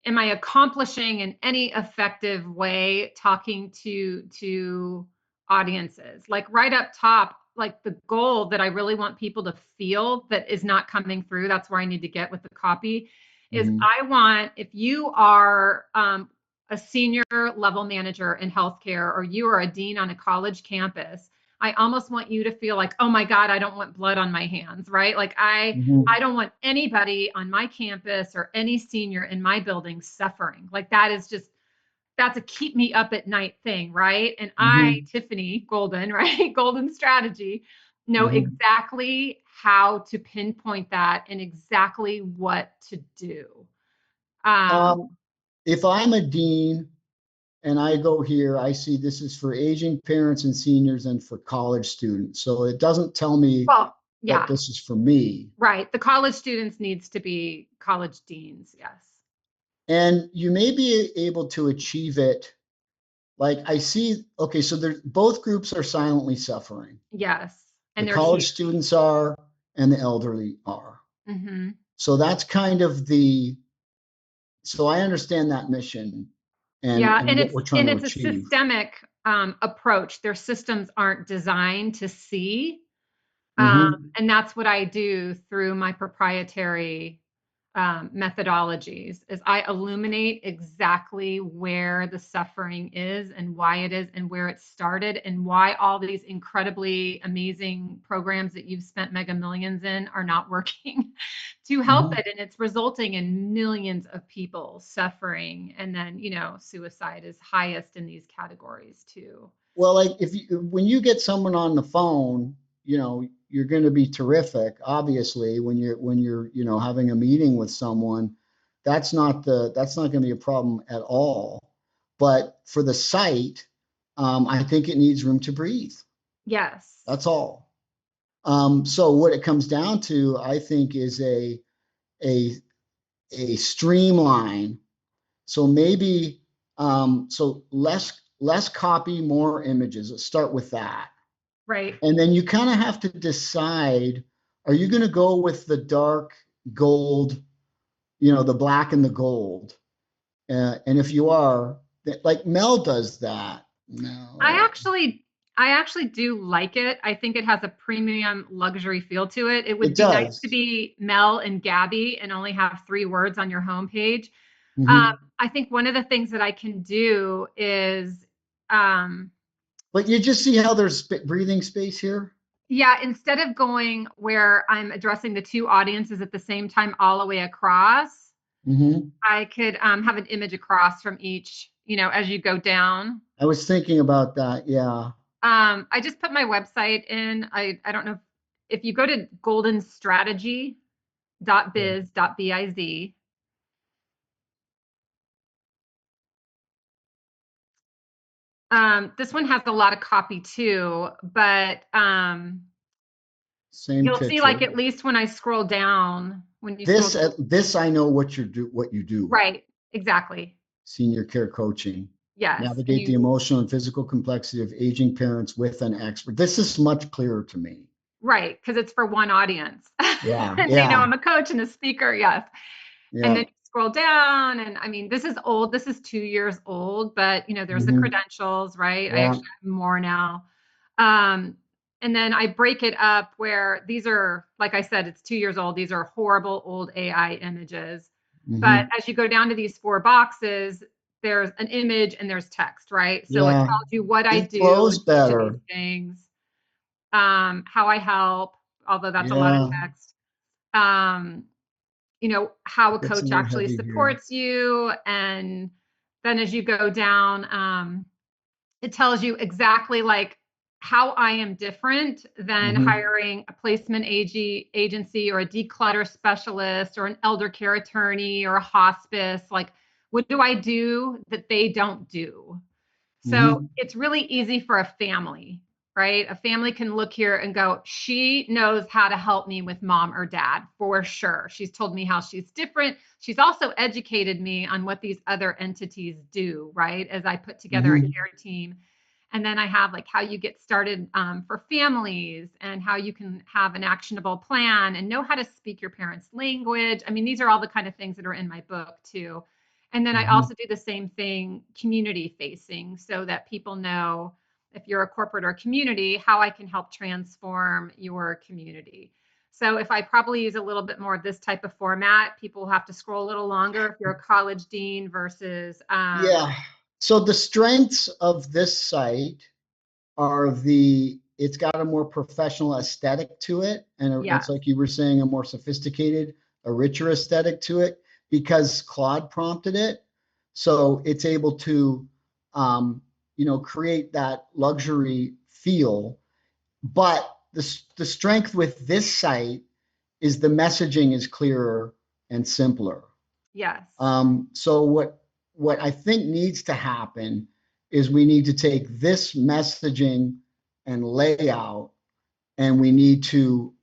accomplishing in any effective way talking to audiences? Like right up top, like the goal that I really want people to feel that is not coming through, that's where I need to get with the copy, is I want, if you are a senior level manager in healthcare, or you are a dean on a college campus, I almost want you to feel like, oh my God, I don't want blood on my hands, right? Like I don't want anybody on my campus or any senior in my building suffering. Like that's a keep me up at night thing, right? And I, Tiffany Golden, right? Golden strategy, know exactly how to pinpoint that and exactly what to do. If I'm a dean and I go here, I see this is for aging parents and seniors and for college students. So it doesn't tell me that this is for me. Right. The college students needs to be college deans. Yes. And you may be able to achieve it. Like I see, okay, so both groups are silently suffering. Yes. And the college students are, and the elderly are. So that's kind of the so I understand that mission Yeah, and what we're trying and to it's a achieve. systemic approach. Their systems aren't designed to see. Hmm. And that's what I do through my proprietary methodologies is I illuminate exactly where the suffering is and why it is and where it started and why all these incredibly amazing programs that you've spent mega millions in are not working to help Hmm. it. And it's resulting in millions of people suffering. And then, suicide is highest in these categories too. Well, like when you get someone on the phone, you're going to be terrific. Obviously, when you're having a meeting with someone, that's not going to be a problem at all. But for the site, I think it needs room to breathe. Yes. That's all. So what it comes down to, I think, is a a streamline. So maybe so less copy, more images. Let's start with that. Right. And then you kind of have to decide, are you going to go with the dark gold, the black and the gold? And if you are, like Mel does that. I No, actually I actually do like it. I think it has a premium luxury feel to it. It would it be nice to does. be Mel and Gabby and only have 3 words on your homepage. Hmm. I think one of the things that I can do is, um, But you just see how there's breathing space here. yeah, instead of going where I'm addressing the 2 audiences at the same time all the way across, Hmm. I could have an image across from each, as you go down. I was thinking about that. Yeah. I just put my website in. I don't know if you go to goldenstrategy.biz.biz. This one has a lot of copy too, but Same you'll see like picture. at least when I scroll down, when you scroll, This I know what you do. right, exactly. Senior care coaching. Yes. And Navigate the you, emotional and physical complexity of aging parents with an expert. This is much clearer to me. right, because it's for one audience. Yeah, And they know yeah, I'm a coach and a speaker. Yes. And then yeah. you scroll down, and I mean, this is old. This is 2 years old, but there's the Hmm. credentials, right? I Yeah. actually have more now. Um, and then I break it up where these are, like I said, it's 2 years old. These are horrible old AI images. But Hmm. as you go down to these 4 boxes, there's an image and there's text, right? So it Yeah. tells you what I It do in flows each of these better. things, how I help, although that's a lot of Yeah. text. Um, how a Gets a coach little actually heavy here. supports you. And then as you go down, it tells you exactly like how I am different than Hmm. hiring a placement agency or a declutter specialist or an elder care attorney or a hospice. Like, what do I do that they don't do? So Hmm. it's really easy for a family, right? A family can look here and go, she knows how to help me with mom or dad for sure. She's told me how she's different. She's also educated me on what these other entities do, right? As I put together a Hmm. care team. And then I have like how you get started for families and how you can have an actionable plan and know how to speak your parents' language. I mean, these are all the kind of things that are in my book too. And then I Hmm. also do the same thing community facing so that people know if you're a corporate or community, how I can help transform your community. So if I probably use a little bit more of this type of format, people have to scroll a little longer if you're a college dean versus Yeah. So the strengths of this site are it's got a more professional aesthetic to it. And it's yes, like you were saying, a more sophisticated, a richer aesthetic to it because Claude prompted it. So it's able to, create that luxury feel. But the strength with this site is the messaging is clearer and simpler. yes, So what I think needs to happen is we need to take this messaging and layout and we need to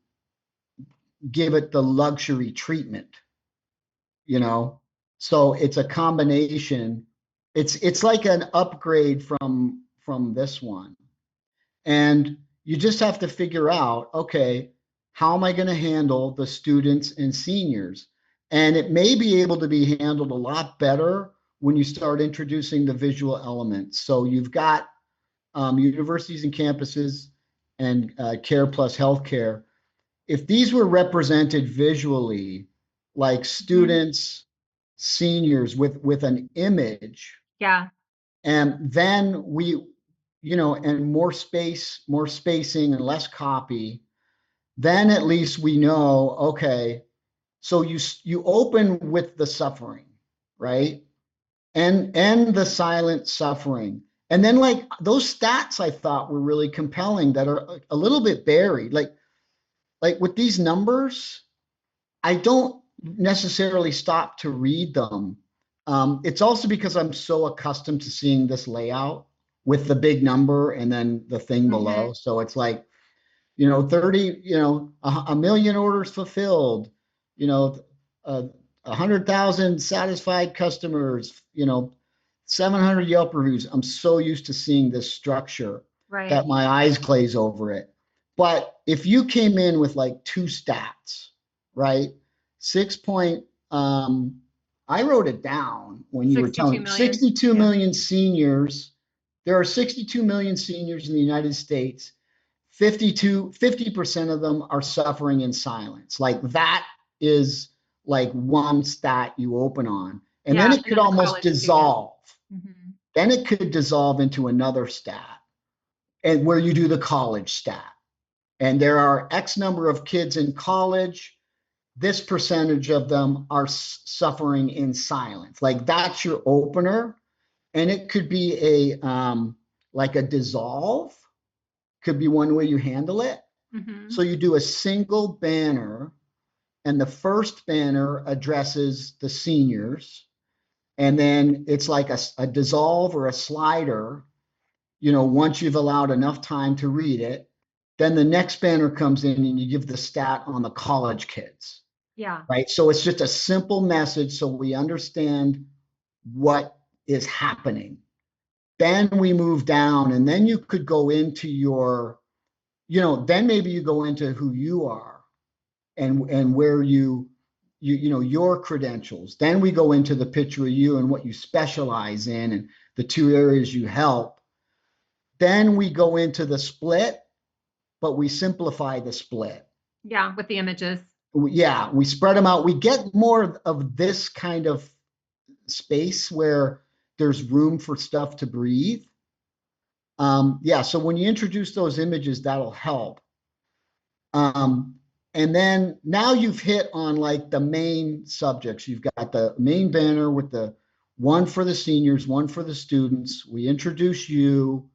give it the luxury treatment, you know? So it's a combination. It's like an upgrade from this one. And you just have to figure out, okay, how am I going to handle the students and seniors? And it may be able to be handled a lot better when you start introducing the visual elements. So you've got universities and campuses and care plus healthcare. If these were represented visually, like students, seniors with an image, Yeah. and then and more space, more spacing and less copy, then at least we know, okay, so you open with the suffering, right? And the silent suffering. And then like those stats I thought were really compelling that are a little bit buried. Like with these numbers, I don't necessarily stop to read them. It's also because I'm so accustomed to seeing this layout with the big number and then the thing below. So it's like, 30, a million orders fulfilled, you know, 100,000 satisfied customers, 700 Yelp reviews. I'm so used to seeing this structure Right. that my eyes glaze over it. But if you came in with like two stats, right? 6 point, I wrote it down when you were 62 telling million. 62 Yeah. million seniors. There are 62 million seniors in the United States. 50% of them are suffering in silence. Like that is like one stat you open on. And then Yeah. it And could then the almost college student. dissolve. Then it could dissolve into another stat and where you do the college stat. And there are X number of kids in college. This percentage of them are suffering in silence. Like that's your opener. And it could be like a dissolve, could be one way you handle it. So you do a single banner, and the first banner addresses the seniors, and then it's like a dissolve or a slider. Once you've allowed enough time to read it, then the next banner comes in and you give the stat on the college kids, Yeah. right? So it's just a simple message so we understand what is happening. Then we move down, and then you could go into then maybe you go into who you are and where your credentials. Then we go into the picture of you and what you specialize in and the two areas you help. Then we go into the split, but we simplify the split. Yeah. With the images. Yeah, we spread them out. We get more of this kind of space where there's room for stuff to breathe. Yeah, so when you introduce those images, that'll help. And then now you've hit on like the main subjects. You've got the main banner with the one for the seniors, one for the students. We introduce you,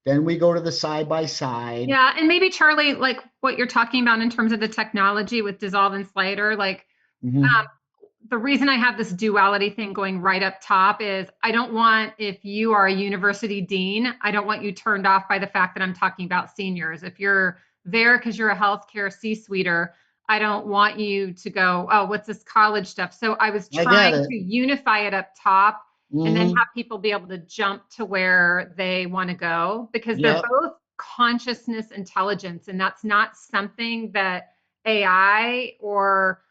then we go to the side by side. Yeah. And maybe Charlie, like what you're talking about in terms of the technology with dissolve and slider, like the reason I have this duality thing going right up top is I don't want, if you are a university dean, I don't want you turned off by the fact that I'm talking about seniors. If you're there because you're a healthcare C-suiter, I don't want you to go, oh, what's this college stuff? So I was trying to unify it up top and then have people be able to jump to where they want to go, because they're both consciousness intelligence. And that's not something that AI or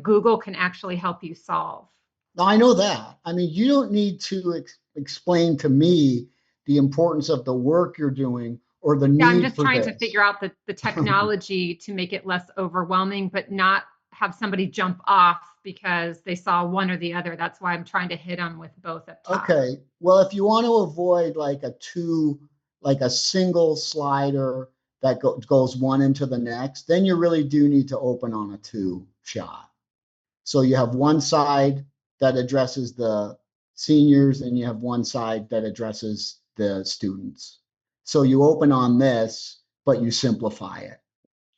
Google can actually help you solve. No, I know that. I mean, you don't need to explain to me the importance of the work you're doing or the Yeah, I'm need just for trying this. to figure out the technology to make it less overwhelming, but not have somebody jump off because they saw one or the other. That's why I'm trying to hit them with both up top. Okay. Well, if you want to avoid like a single slider that goes one into the next, then you really do need to open on a two shot. So you have one side that addresses the seniors and you have one side that addresses the students. So you open on this, but you simplify it.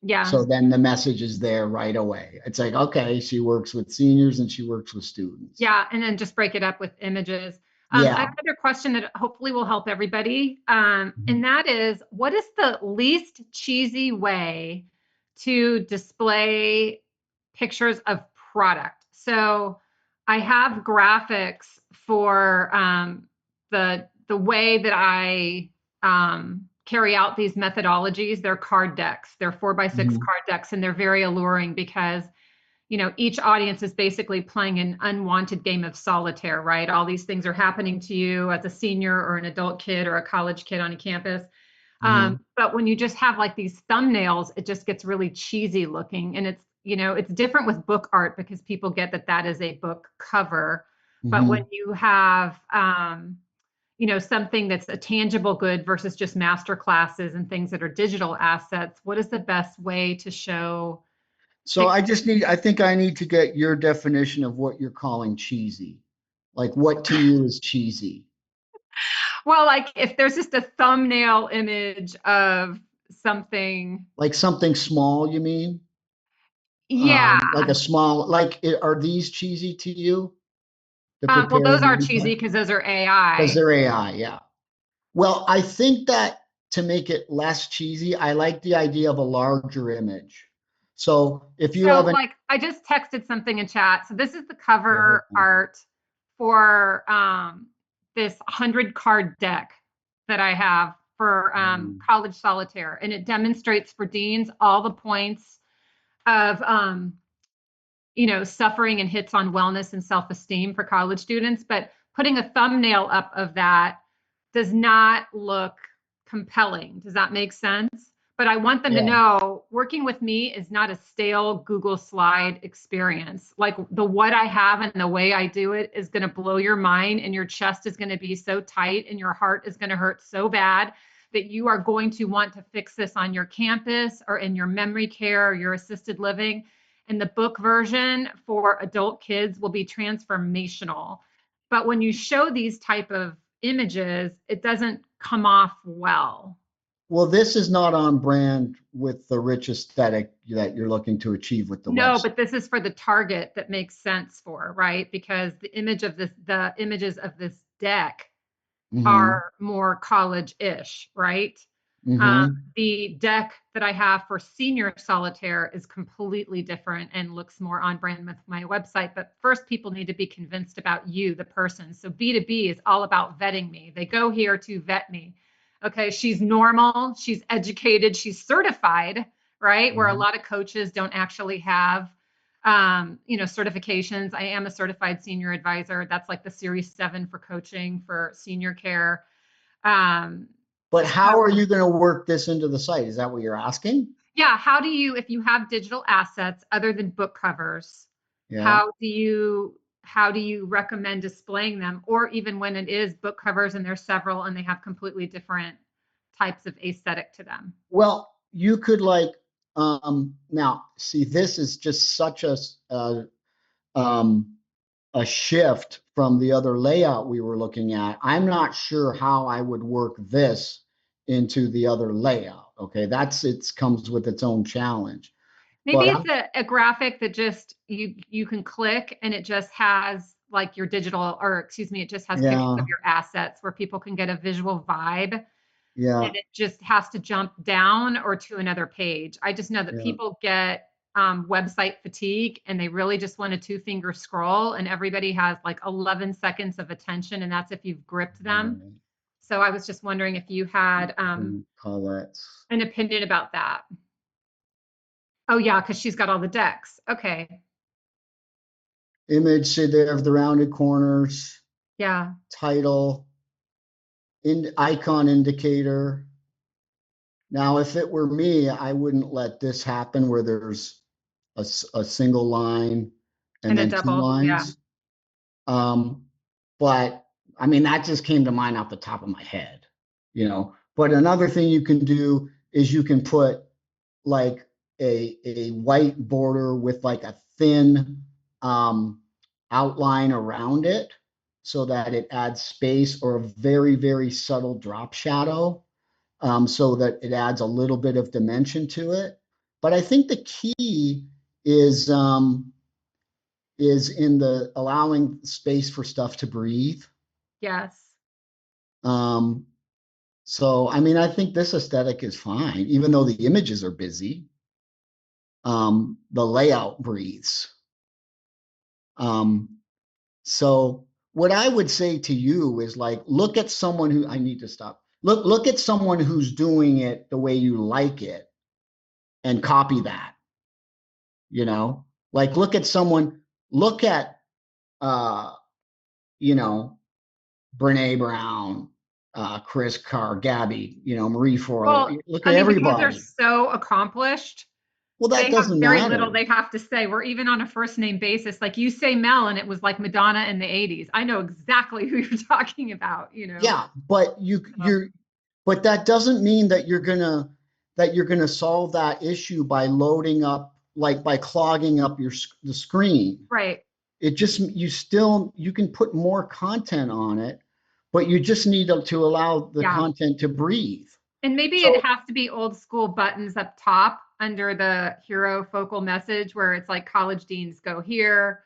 Yeah. So then the message is there right away. It's like, okay, she works with seniors and she works with students. Yeah. And then just break it up with images. I have another question that hopefully will help everybody. And that is, what is the least cheesy way to display pictures of product? So I have graphics for the way that I carry out these methodologies. They're card decks. They're 4x6 card decks, and they're very alluring because each audience is basically playing an unwanted game of solitaire, right? All these things are happening to you as a senior or an adult kid or a college kid on a campus. But when you just have like these thumbnails, it just gets really cheesy looking. And it's different with book art because people get that is a book cover. But when you have, something that's a tangible good versus just master classes and things that are digital assets, what is the best way to show? So I think I need to get your definition of what you're calling cheesy. Like what to you is cheesy? Well, like if there's just a thumbnail image of something. Like something small, you mean? Yeah. Like a small, are these cheesy to you? The Well, those prepared are website? cheesy because those are Because AI. they're AI, yeah. Well, I think that to make it less cheesy, I like the idea of a larger image. So if you So have an, like I just texted something in chat. So this is the yeah, hold cover on. art for this 100 card deck that I have for college solitaire. And it demonstrates for deans all the points of suffering and hits on wellness and self-esteem for college students. But putting a thumbnail up of that does not look compelling. Does that make sense? But I want them to Yeah. know working with me is not a stale Google slide experience. Like what I have and the way I do it is going to blow your mind, and your chest is going to be so tight and your heart is going to hurt so bad that you are going to want to fix this on your campus or in your memory care or your assisted living. And the book version for adult kids will be transformational. But when you show these type of images, it doesn't come off well. Well, this is not on brand with the rich aesthetic that you're looking to achieve with the No, website. but this is for the target that makes sense for, right? Because the images of this deck are more college-ish, right? The deck that I have for senior solitaire is completely different and looks more on brand with my website. But first, people need to be convinced about you, the person. So B2B is all about vetting me. They go here to vet me. Okay, she's normal, she's educated, she's certified, right? Where a lot of coaches don't actually have certifications. I am a certified senior advisor. That's like the Series 7 for coaching for senior care. But how are you going to work this into the site? Is that what you're asking? Yeah. How do you, if you have digital assets other than book covers, Yeah. how do you recommend displaying them? Or even when it is book covers and there's several and they have completely different types of aesthetic to them. Well, you could now see, this is just such a shift from the other layout we were looking at. I'm not sure how I would work this into the other layout. Okay, it comes with its own challenge. Maybe it's a graphic that just you can click and it just has like your digital, or excuse me, it just has pictures of your assets where people can get a visual vibe. Yeah. And it just has to jump down or to another page. I just know that people get website fatigue and they really just want a 2-finger scroll, and everybody has like 11 seconds of attention, and that's if you've gripped them. So I was just wondering if you had an opinion about that. Oh yeah, because she's got all the decks. Okay. Image, say they have the rounded corners. Yeah. Title, icon indicator. Now, if it were me, I wouldn't let this happen where there's a single line and then 2 lines. Yeah. But I mean, that just came to mind off the top of my head, But another thing you can do is you can put like a white border with like a thin outline around it so that it adds space, or a very, very subtle drop shadow, so that it adds a little bit of dimension to it. But I think the key is in the allowing space for stuff to breathe. Yes. So, I mean, I think this aesthetic is fine, even though the images are busy. The layout breathes. So what I would say to you is like, look at someone who, I need to stop. Look at someone who's doing it the way you like it and copy that, Like look at someone, look at, you know, Brene Brown, Chris Carr, Gabby, you know, Marie Forleo. Well, Look I at mean, because they're everybody. so accomplished, Well, they that have doesn't very little matter. they have to say. We're even on a first name basis. Like you say Mel, and it was like Madonna in the 80s. I know exactly who you're talking about, you know. Yeah, but So, but that doesn't mean that you're gonna solve that issue by loading up, like by clogging up the screen. right. It just, you can put more content on it, but you just need to allow the Yeah. content to breathe. And maybe it So has to be old school buttons up top under the hero focal message where it's like college deans go here,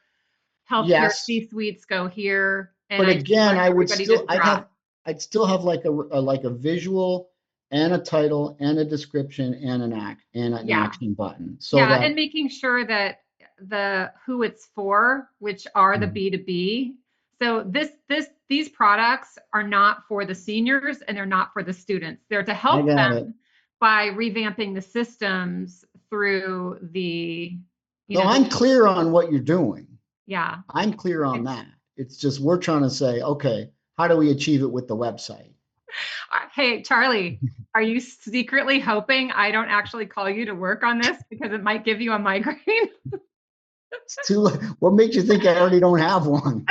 healthcare yes, C-suites go here, and but I just again, want everybody to drop. I'd still have like a visual and a title and a description and an Yeah. action button so Yeah, that. and making sure that the who it's for, which are the Mhm. B2B. So these products are not for the seniors and they're not for the students. They're to I help got it. them by revamping the systems through No, the I'm clear on what you're doing. yeah. I'm clear on Okay. that. It's just we're trying to say, okay, how do we achieve it with the website? Hey, Charlie, are you secretly hoping I don't actually call you to work on this because it might give you a migraine? It's too. What makes you think I already don't have one?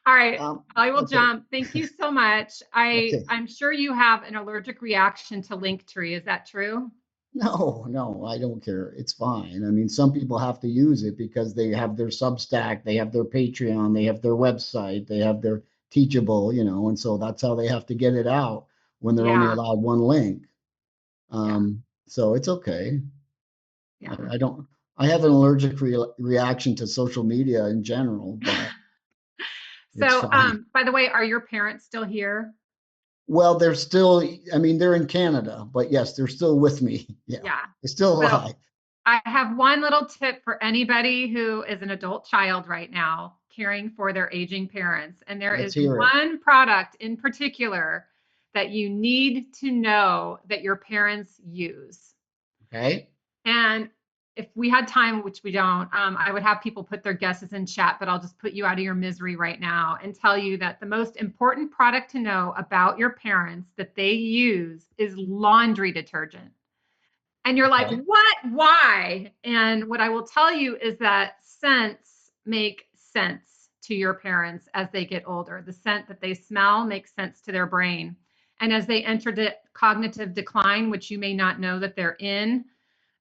All right, I will Okay. jump. Thank you so much. Okay. I'm sure you have an allergic reaction to Linktree. Is that true? No, no, I don't care. It's fine. I mean, some people have to use it because they have their Substack, they have their Patreon, they have their website, they have their Teachable, and so that's how they have to get it out when they're only Yeah, allowed one link. yeah, So it's okay. yeah. I don't. I have an allergic reaction to social media in general, but it's So, fine. by the way, are your parents still here? Well, they're still. I mean, they're in Canada, but yes, they're still with me. Yeah, Yeah. they're still So alive. I have one little tip for anybody who is an adult child right now caring for their aging parents. And there Let's is hear it. one product in particular that you need to know that your parents use. Okay. And if we had time, which we don't, I would have people put their guesses in chat, but I'll just put you out of your misery right now and tell you that the most important product to know about your parents that they use is laundry detergent. And you're like, Okay. what? Why? And what I will tell you is that scents make sense to your parents as they get older. The scent that they smell makes sense to their brain. And as they enter cognitive decline, which you may not know that they're in,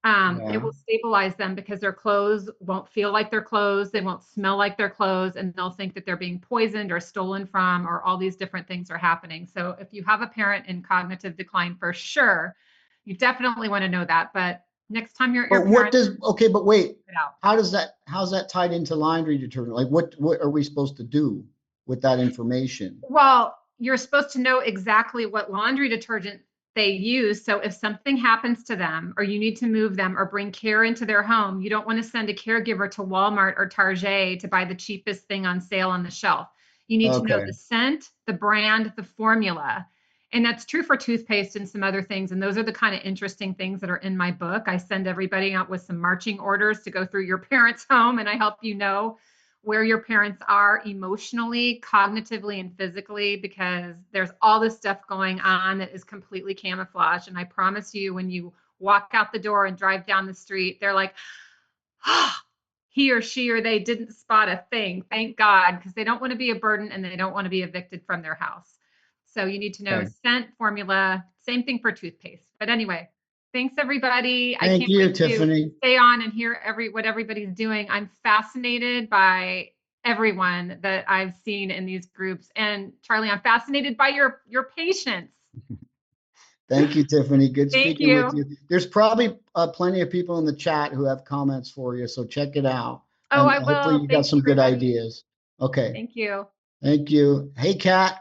it Yeah. will stabilize them because their clothes won't feel like their clothes. They won't smell like their clothes, and they'll think that they're being poisoned or stolen from, or all these different things are happening. So if you have a parent in cognitive decline, for sure, you definitely want to know that. But next time you're at your But what parents, does, okay, but wait, it out. how's that tied into laundry detergent? Like what are we supposed to do with that information? Well, you're supposed to know exactly what laundry detergent they use. So if something happens to them, or you need to move them or bring care into their home, you don't want to send a caregiver to Walmart or Target to buy the cheapest thing on sale on the shelf. You need to know Okay. the scent, the brand, the formula. And that's true for toothpaste and some other things. And those are the kind of interesting things that are in my book. I send everybody out with some marching orders to go through your parents' home, and I help you know where your parents are emotionally, cognitively, and physically, because there's all this stuff going on that is completely camouflaged. And I promise you, when you walk out the door and drive down the street, they're like, oh, he or she or they didn't spot a thing. Thank God, because they don't want to be a burden and they don't want to be evicted from their house. So you need to know Okay. scent, formula, same thing for toothpaste. But anyway, thanks everybody. I Thank can't you, wait to Tiffany. stay on and hear what everybody's doing. I'm fascinated by everyone that I've seen in these groups. And Charlie, I'm fascinated by your patience. Thank you, Tiffany. Good Thank speaking with you. you. There's probably plenty of people in the chat who have comments for you, so check it out. Oh, And I hopefully will. you got Thanks, some good everybody. ideas. Okay. Thank you. Thank you. Hey, Kat,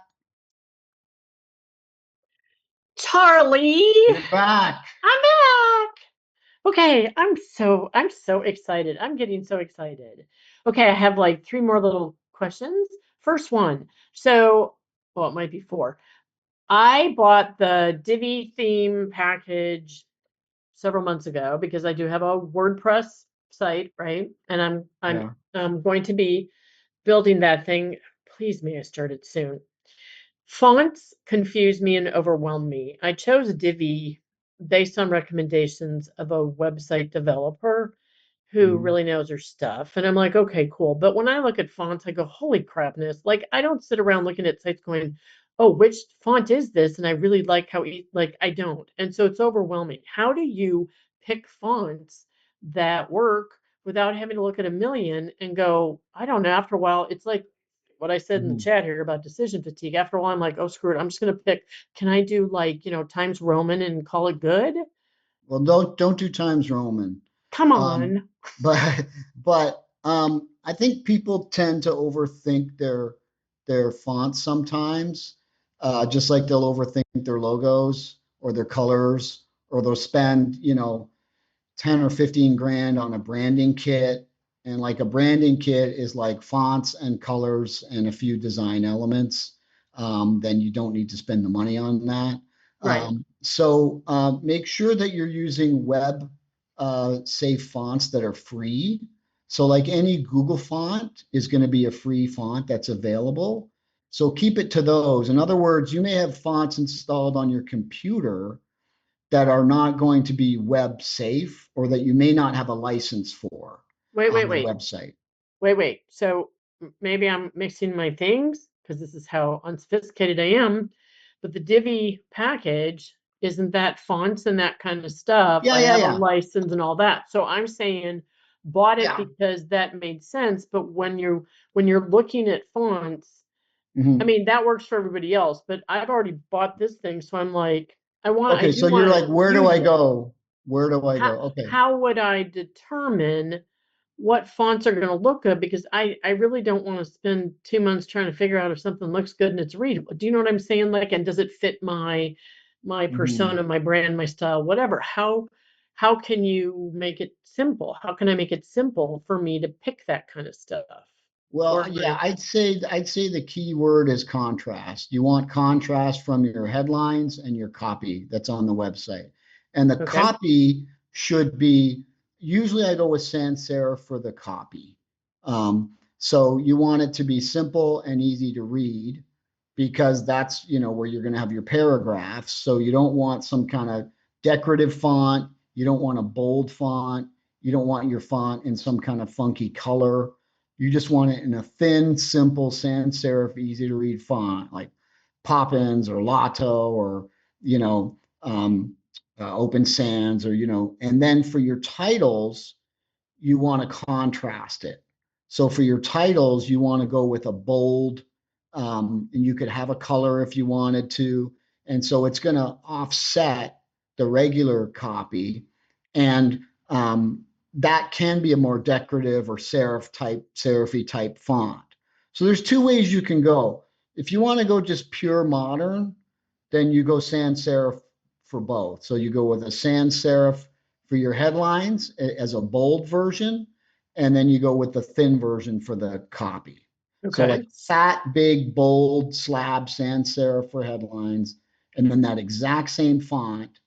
Charlie, you're back. I'm back. Okay, I'm so excited. I'm getting so excited. Okay, I have like three more little questions. First one. So, well, it might be four. I bought the Divi theme package several months ago because I do have a WordPress site, right? And I'm going to be building that thing. Please may I start it soon. Fonts confuse me and overwhelm me. I chose Divi based on recommendations of a website developer who Mhm. really knows her stuff. And I'm like, okay, cool. But when I look at fonts, I go, holy crapness. Like, I don't sit around looking at sites going, oh, which font is this? And I really like how, like, I don't. And so it's overwhelming. How do you pick fonts that work without having to look at a million and go, I don't know. After a while, it's like what I said in the Mhm. chat here about decision fatigue. After a while, I'm like, oh, screw it. I'm just going to pick, can I do like, Times Roman and call it good? Well, don't do Times Roman. Come Um, on. but I think people tend to overthink their fonts sometimes. Just like they'll overthink their logos or their colors, or they'll spend, 10 or 15 grand on a branding kit. And like a branding kit is like fonts and colors and a few design elements. Then you don't need to spend the money on that. Right. So make sure that you're using web safe fonts that are free. So like any Google font is going to be a free font that's available. So keep it to those. In other words, you may have fonts installed on your computer that are not going to be web safe, or that you may not have a license for Wait, on wait, the wait. website. Wait. So maybe I'm mixing my things because this is how unsophisticated I am. But the Divi package, isn't that fonts and that kind of stuff? Yeah, I yeah, have a yeah, license and all that. So I'm saying bought it yeah. because that made sense. But when you're looking at fonts, I Mhm. mean that works for everybody else. But I've already bought this thing, so I'm like, I Okay, do so you're want like, to where do use I it. go? Where do I How go? Okay. how would I determine what fonts are going to look good? Because I really don't want to spend 2 months trying to figure out if something looks good and it's readable. Do you know what I'm saying? Like, and does it fit my Mhm. persona, my brand, my style, whatever? How can you make it simple? How can I make it simple for me to pick that kind of stuff? Well, Or am yeah, I I'd say the key word is contrast. You want contrast from your headlines and your copy that's on the website. And the okay? copy should be, usually I go with sans serif for the copy. So you want it to be simple and easy to read, because that's, where you're going to have your paragraphs. So you don't want some kind of decorative font, you don't want a bold font, you don't want your font in some kind of funky color. You just want it in a thin, simple, sans serif, easy to read font like Poppins or Lotto, or you know Open Sans, or and then for your titles, you want to contrast it. So for your titles, you want to go with a bold, and you could have a color if you wanted to. And so it's going to offset the regular copy. And that can be a more decorative or serify type font. So there's two ways you can go. If you want to go just pure modern, then you go sans serif for both. So you go with a sans serif for your headlines as a bold version, and then you go with the thin version for the copy. So Okay. like fat, big, bold slab sans serif for headlines, and then that exact same font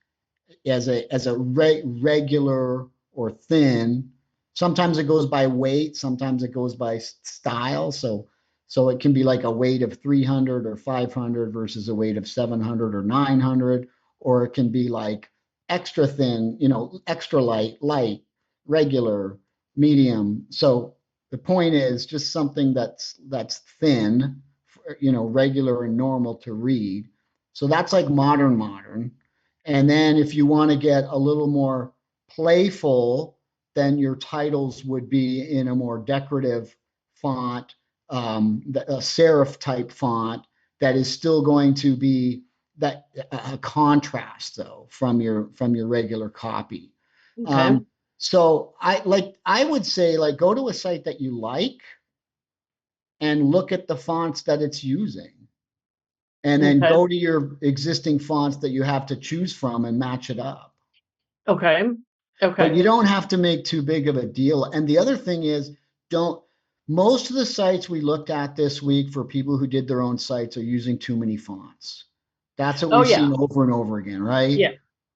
as a regular or thin. Sometimes it goes by weight, sometimes it goes by style. So it can be like a weight of 300 or 500 versus a weight of 700 or 900, or it can be like extra thin, extra light, regular, medium. So the point is just something that's thin, regular and normal to read. So that's like modern. And then if you want to get a little more playful, then your titles would be in a more decorative font, a serif type font that is still going to be that a contrast though from your regular copy. Okay. So I would say like go to a site that you like and look at the fonts that it's using, and then Okay. go to your existing fonts that you have to choose from and match it up. Okay. But you Okay. don't have to make too big of a deal. And the other thing is, don't, most of the sites we looked at this week for people who did their own sites are using too many fonts. That's what Oh we've yeah. seen over and over again, right? Yeah.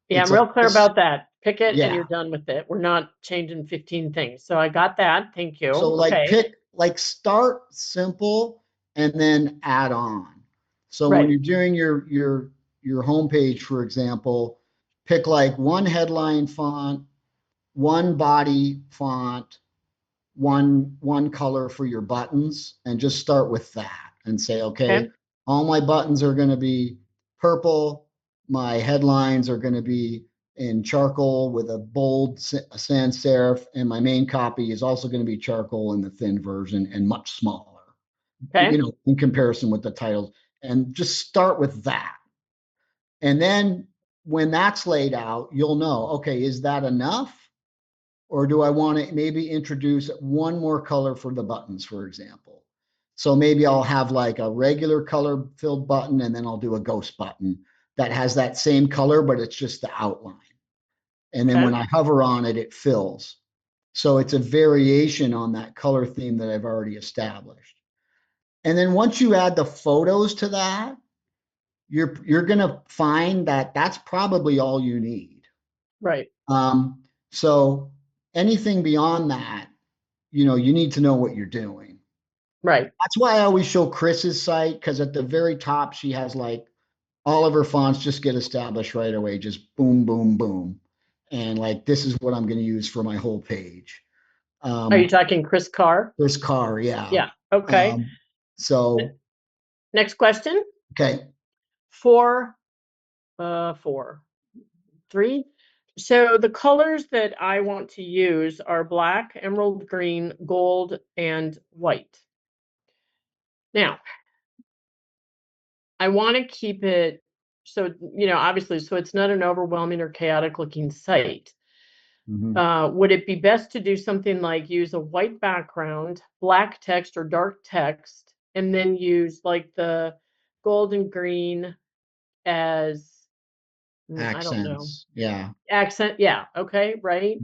Yeah, It's I'm like real clear this, about that. Pick it and Yeah. you're done with it. We're not changing 15 things. So I got that. Thank you. So like Okay. start simple and then add on. So when Right. you're doing your homepage, for example, pick like one headline font, one body font, one color for your buttons, and just start with that and say, okay, Okay. all my buttons are going to be purple, my headlines are going to be in charcoal with a bold sans serif, and my main copy is also going to be charcoal in the thin version and much smaller, Okay. in comparison with the titles. And just start with that. And then when that's laid out, you'll know, okay, is that enough? Or do I want to maybe introduce one more color for the buttons, for example? So maybe I'll have like a regular color filled button, and then I'll do a ghost button that has that same color, but it's just the outline. And then when Okay. I hover on it, it fills. So it's a variation on that color theme that I've already established. And then once you add the photos to that, you're going to find that that's probably all you need. Right. So anything beyond that, you need to know what you're doing. Right. That's why I always show Chris's site, because at the very top, she has like all of her fonts just get established right away, just boom, boom, boom. And like, this is what I'm going to use for my whole page. Are you talking Chris Carr? Chris Carr, yeah. Yeah. Okay. So, Next question. okay. 4, 4, 3. So the colors that I want to use are black, emerald green, gold, and white. Now, I want to keep it so, obviously, so it's not an overwhelming or chaotic looking site. Would it be best to do something like use a white background, black text or dark text, and then use like the gold and green as, I don't know, Accents. Yeah. accent? Yeah. Okay. Right.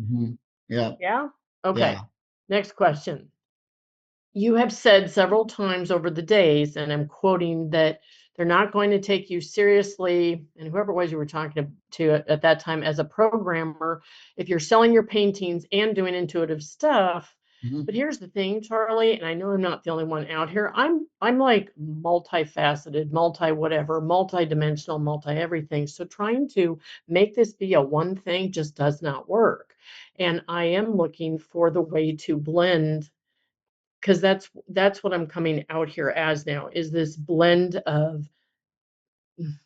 Yeah. Yeah. Okay. Yeah. Next question. You have said several times over the days, and I'm quoting, that they're not going to take you seriously, and whoever it was you were talking to at that time, as a programmer, if you're selling your paintings and doing intuitive stuff. But here's the thing, Charlie, and I know I'm not the only one out here. I'm like multifaceted, multi whatever, multi-dimensional, multi everything. So trying to make this be a one thing just does not work. And I am looking for the way to blend, because that's what I'm coming out here as now, is this blend of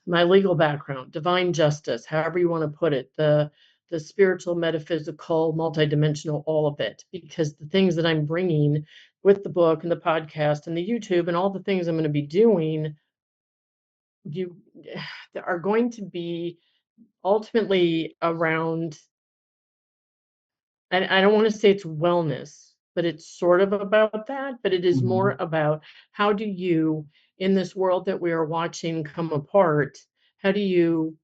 my legal background, divine justice, however you want to put it, the spiritual, metaphysical, multidimensional, all of it, because the things that I'm bringing with the book and the podcast and the YouTube and all the things I'm going to be doing, you are going to be ultimately around, and I don't want to say it's wellness, but it's sort of about that, but it is more about how do you, in this world that we are watching come apart, how do you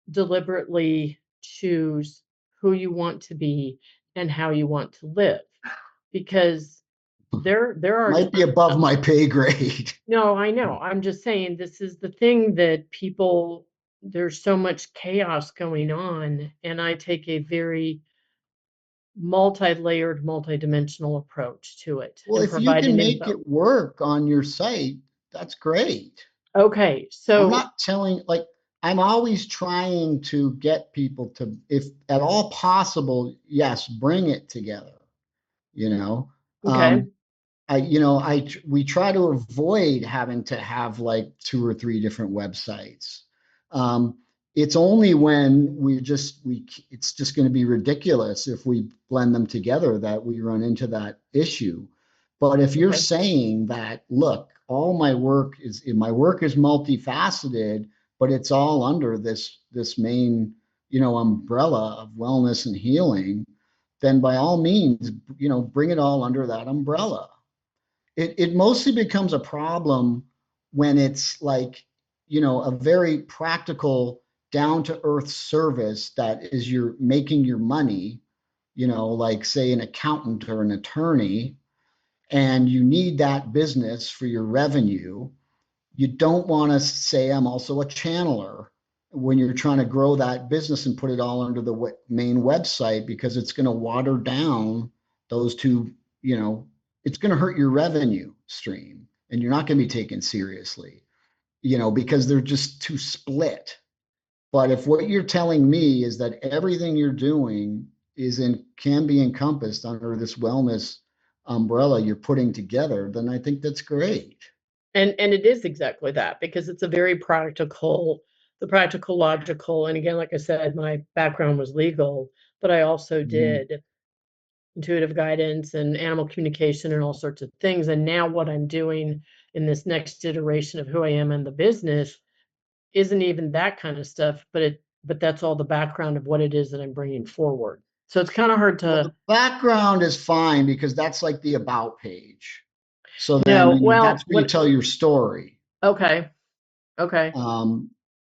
deliberately choose who you want to be and how you want to live? Because there are Might be times, above my pay grade. no, I know. I'm just saying this is the thing that people, there's so much chaos going on, and I take a very multi-layered, multi-dimensional approach to it Well, and if you can providing make info. it work on your site, that's great. Okay, I'm so not telling, like, I'm always trying to get people to, if at all possible, yes, bring it together, you know. okay, We try to avoid having to have like two or three different websites. Um, it's only when it's just going to be ridiculous if we blend them together that we run into that issue. But if you're okay, saying that, look, all my work is multifaceted, but it's all under this main, umbrella of wellness and healing, then by all means, bring it all under that umbrella. It mostly becomes a problem when it's like, a very practical, down to earth service that is you're making your money, like say an accountant or an attorney, and you need that business for your revenue. You don't want to say, I'm also a channeler. when you're trying to grow that business and put it all under the main website, because it's going to water down those two, it's going to hurt your revenue stream and you're not going to be taken seriously, because they're just too split. But if what you're telling me is that everything you're doing can be encompassed under this wellness umbrella you're putting together, then I think that's great. And it is exactly that, because it's a very practical, logical, and again, like I said, my background was legal, but I also did intuitive guidance and animal communication and all sorts of things. And now what I'm doing in this next iteration of who I am in the business isn't even that kind of stuff, but that's all the background of what it is that I'm bringing forward. So it's kind of hard Well, to. the background is fine because that's like the about page. So No, then well, that's where you tell your story. okay.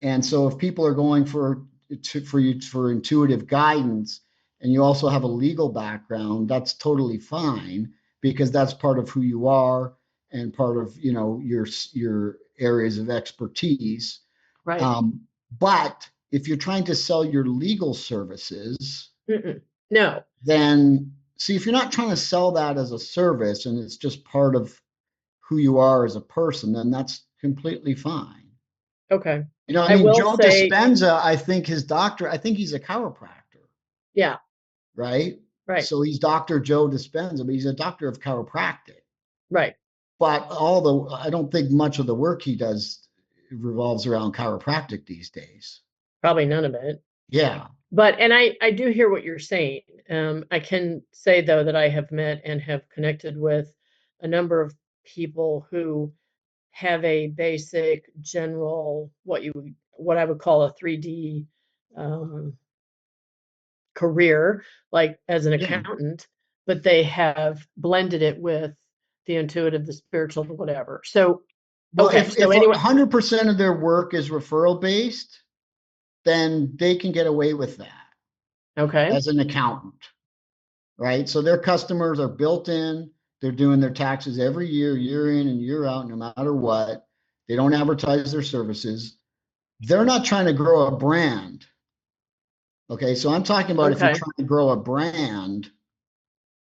And so if people are going for intuitive guidance and you also have a legal background, that's totally fine because that's part of who you are and part of, your areas of expertise. Right. But if you're trying to sell your legal services, No. then see, if you're not trying to sell that as a service and it's just part of who you are as a person, then that's completely fine. Okay. I I mean, will Joe say, Dispenza, I think his doctor, I think he's a chiropractor, yeah, right? right, So he's Dr. Joe Dispenza, but he's a doctor of chiropractic. right. But I don't think much of the work he does revolves around chiropractic these days. Probably none of it. Yeah. But, and I do hear what you're saying. I can say though that I have met and have connected with a number of people who have a basic general, what I would call a 3D career, like as an Yeah. accountant, but they have blended it with the intuitive, the spiritual, the whatever. So, Well, okay. if So anyway, 100% of their work is referral based, then they can get away with that okay. as an accountant, right? So their customers are built in, they're doing their taxes every year, year in and year out, no matter what. They don't advertise their services. They're not trying to grow a brand. Okay, so I'm talking about if you're Okay. trying to grow a brand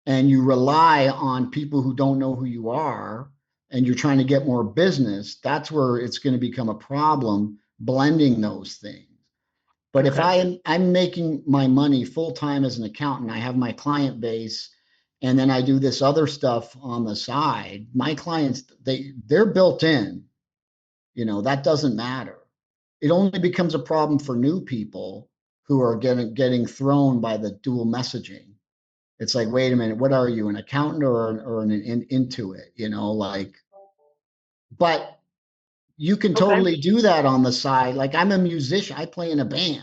and you rely on people who don't know who you are and you're trying to get more business, that's where it's going to become a problem blending those things. But if Okay. I'm making my money full time as an accountant, I have my client base, and then I do this other stuff on the side. My clients, they're built in. That doesn't matter. It only becomes a problem for new people who are getting thrown by the dual messaging. It's like, wait a minute, what are you, an accountant or into it? But you can Okay. totally do that on the side. Like I'm a musician, I play in a band.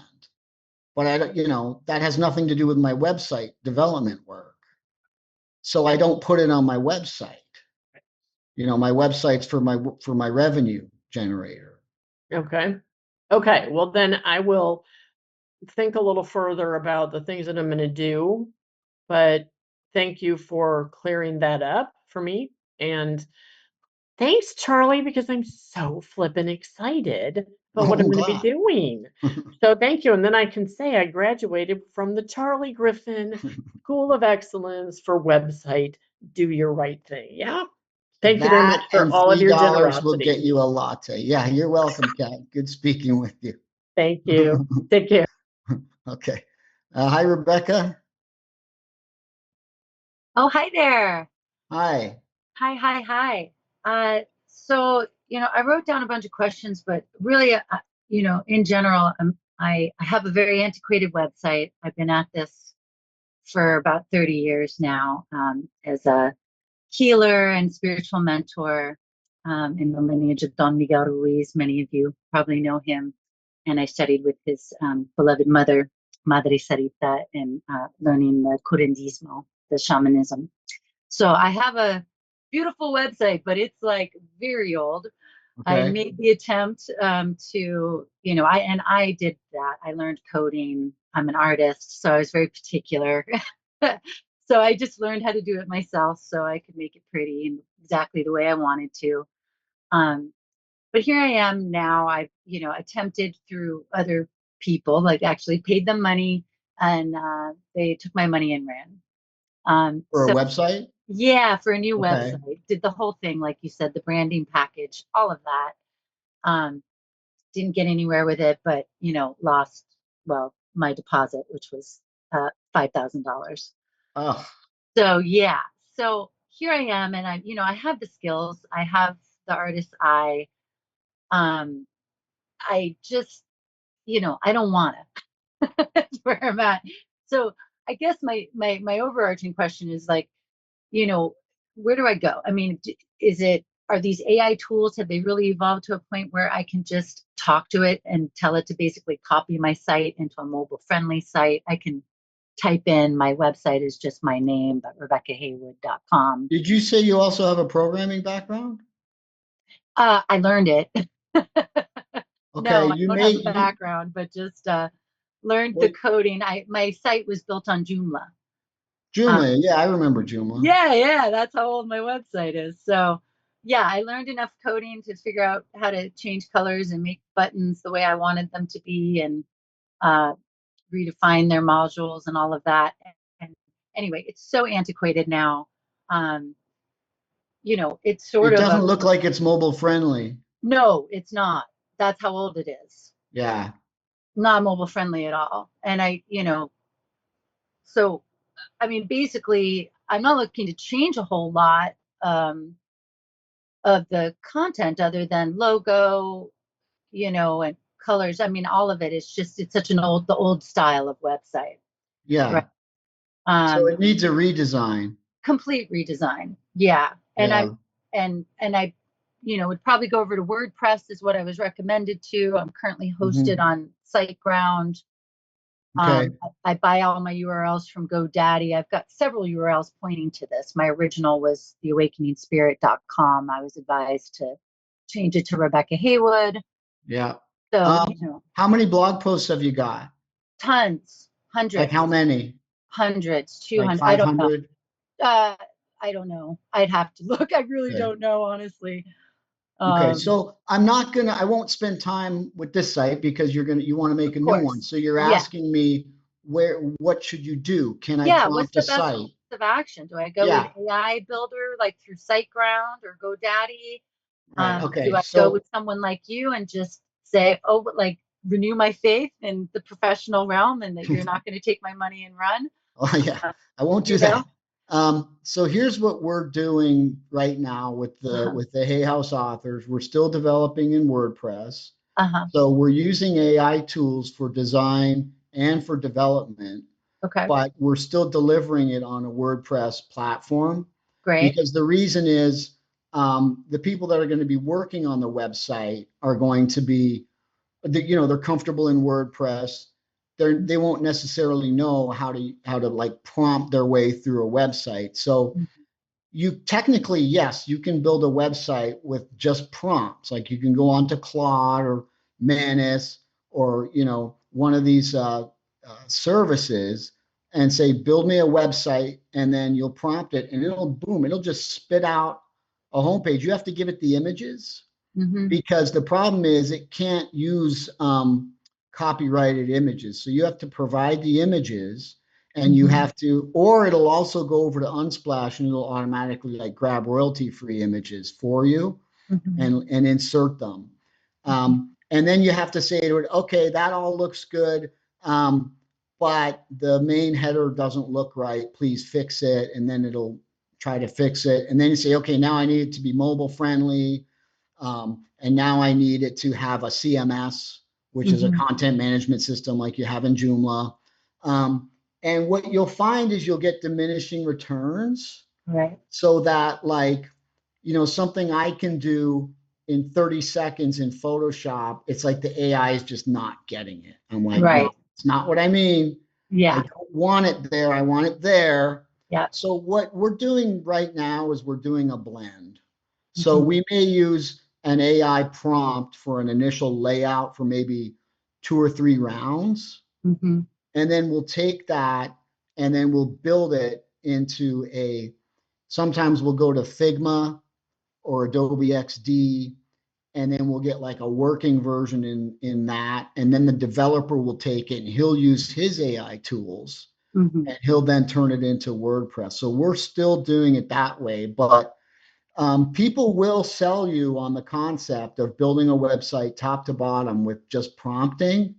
But I don't, that has nothing to do with my website development work. So I don't put it on my website. My website's for my revenue generator. Okay. Okay. Well, then I will think a little further about the things that I'm going to do. But thank you for clearing that up for me. And thanks, Charlie, because I'm so flippin' excited about Oh, what I'm I'm going to be glad. doing. So thank you. And then I can say I graduated from the Charlie Griffin School of Excellence for website Do Your Right Thing. Yeah. Thank you very much That for and all of your $3 will generosity. get you a latte. Yeah, you're welcome, Kat. Good speaking with you. Thank you. Take care. Okay. Hi, Rebecca. Oh, hi there. Hi. Hi. So, I wrote down a bunch of questions, but really, in general, I have a very antiquated website. I've been at this for about 30 years now, as a healer and spiritual mentor, in the lineage of Don Miguel Ruiz. Many of you probably know him. And I studied with his beloved mother, Madre Sarita, in learning the curandismo, the shamanism. So I have a beautiful website, but it's like very old. I Okay. made the attempt I did that. I learned coding. I'm an artist, so I was very particular. So I just learned how to do it myself so I could make it pretty and exactly the way I wanted to. But here I am now. I've, attempted through other people, like actually paid them money, and they took my money and ran. For a So website? yeah, for a new Okay. website, did the whole thing, like you said, the branding package, all of that. Didn't get anywhere with it, but lost, well, my deposit, which was $5,000. Oh, So yeah, so here I am, and I have the skills, I have the artist's eye. Um, I just, I don't want to. That's where I'm at. So I guess my overarching question is like, you know, where do I go? I mean, are these AI tools, have they really evolved to a point where I can just talk to it and tell it to basically copy my site into a mobile friendly site? I can type in my website is just my name, but RebeccaHaywood.com. did you say you also have a programming background? I learned it. Okay, No, I you don't may have a you background, but just learned the well, coding. My site was built on Joomla. Joomla. Yeah, I remember Joomla. Yeah, that's how old my website is. So, yeah, I learned enough coding to figure out how to change colors and make buttons the way I wanted them to be, and uh, redefine their modules and all of that. And anyway, it's so antiquated now. Um, it's sort It of doesn't look like it's mobile friendly. no, it's not. That's how old it is. Yeah. Not mobile friendly at all. And so I mean, basically, I'm not looking to change a whole lot um, of the content other than logo, and colors. I mean, all of it is just, it's such the old style of website, right? Yeah. So Um, it needs a redesign. Complete redesign. Yeah. And I, Yeah. and I, would probably go over to WordPress is what I was recommended to. I'm currently hosted Mhm. on SiteGround. Okay. I buy all my URLs from GoDaddy. I've got several URLs pointing to this. My original was theawakeningspirit.com. I was advised to change it to Rebecca Haywood. Yeah. So, How many blog posts have you got? tons, Like how hundreds, many? hundreds, Like 200. I don't know. 500? Uh, I don't know. I'd have to look. I really Okay. don't know, honestly. Okay. Um, So I won't spend time with this site because you want to make of a new one. course. So you're Yeah. asking me what should you do? Can I Yeah. What's prompt a the best site? course of action? Do I go with Yeah. AI Builder, like through SiteGround or GoDaddy? Right. Do Okay. I go So with someone like you and just say, oh, like renew my faith in the professional realm and that you're not going to take my money and run? oh yeah, Uh, I won't do you know? that. So here's what we're doing right now with the Uh-huh. with the Hay House authors. We're still developing in WordPress. Uh-huh. So we're using AI tools for design and for development, Okay. but we're still delivering it on a WordPress platform Great. because the reason is the people that are going to be working on the website are going to be, they're comfortable in WordPress. They won't necessarily know how to like prompt their way through a website. So Mhm. you technically, yes, you can build a website with just prompts. Like you can go onto Claude or Manus or one of these services and say, build me a website, and then you'll prompt it, and it'll just spit out a homepage. You have to give it the images Mhm. because the problem is it can't use copyrighted images. So you have to provide the images, and you Mhm. have to, or it'll also go over to Unsplash and it'll automatically like grab royalty-free images for you Mhm. and insert them. And then you have to say to it, okay, that all looks good, but the main header doesn't look right. Please fix it. And then it'll try to fix it. And then you say, okay, now I need it to be mobile friendly. And now I need it to have a CMS, which is a Mhm. content management system like you have in Joomla. Um, and what you'll find is you'll get diminishing returns Right. so that like, something I can do in 30 seconds in Photoshop, it's like the AI is just not getting it. I'm like, no, Right. it's not what I mean. I Yeah. don't want it there. I want it there. Yeah. So what we're doing right now is we're doing a blend. So Mhm. we may use an AI prompt for an initial layout for maybe 2 or 3 rounds, Mhm. and then we'll take that and then we'll build it into sometimes we'll go to Figma or Adobe XD, and then we'll get like a working version in that, and then the developer will take it and he'll use his AI tools Mhm. and he'll then turn it into WordPress. So we're still doing it that way, but people will sell you on the concept of building a website top to bottom with just prompting.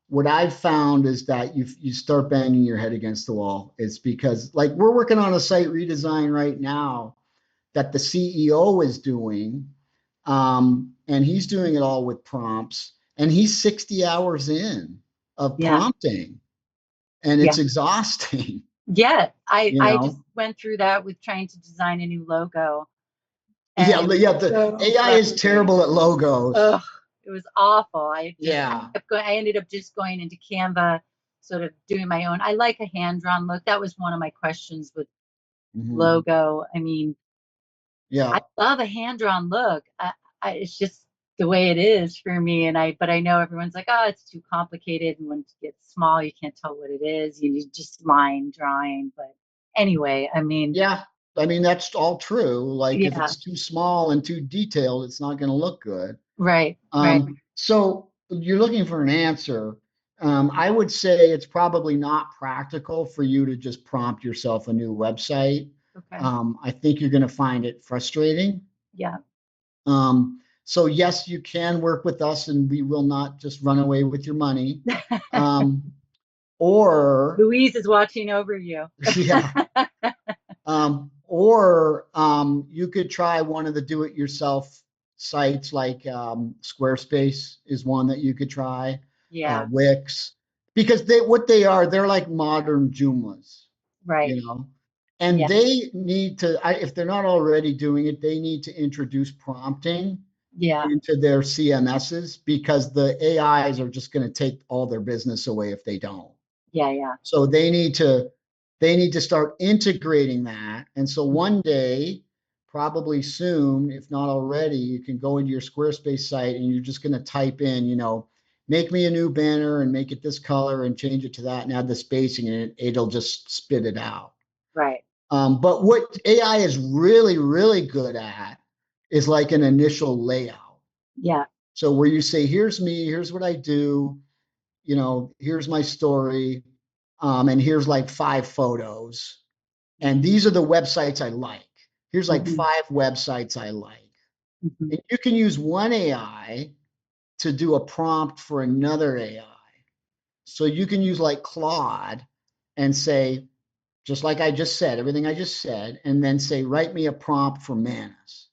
What I've found is that you start banging your head against the wall. It's because like we're working on a site redesign right now that the CEO is doing, and he's doing it all with prompts, and he's 60 hours in of Yeah. prompting, and Yeah. it's exhausting. Yeah. You I just know? went through that with trying to design a new logo. Yeah, And yeah. The so AI is terrible at logos. ugh, it was awful. I just Yeah. kept going. I ended up just going into Canva, sort of doing my own. I like a hand-drawn look. That was one of my questions with Mhm. logo. I mean, I Yeah. love a hand-drawn look. It's just the way it is for me. But I know everyone's like, oh, it's too complicated. And when it gets small, you can't tell what it is. You need just line drawing. But anyway, I mean, Yeah. I mean, that's all true. Like if yeah, it's too small and too detailed, it's not going to look good. right, right. So you're looking for an answer. I would say it's probably not practical for you to just prompt yourself a new website. Okay. I think you're going to find it frustrating. Yeah. So yes, you can work with us and we will not just run away with your money. Or Louise is watching over you. yeah. Or you could try one of the do-it-yourself sites like Squarespace is one that you could try, Yeah, Wix, because what they are, they're like modern Joomlas, right. you know, and Yeah, they need to, if they're not already doing it, they need to introduce prompting yeah, into their CMSs because the AIs are just going to take all their business away if they don't. yeah, yeah. So they need to start integrating that. And so one day, probably soon, if not already, you can go into your Squarespace site and you're just going to type in, make me a new banner and make it this color and change it to that and add the spacing and it'll just spit it out. Right. But what AI is really, really good at is like an initial layout. Yeah. So where you say, here's me, here's what I do, here's my story, and here's like 5 photos. And these are the websites I like. Here's like Mhm, 5 websites I like. mhm. And you can use one AI to do a prompt for another AI. So you can use like Claude and say, just like I just said, everything I just said, and then say, write me a prompt for Manus.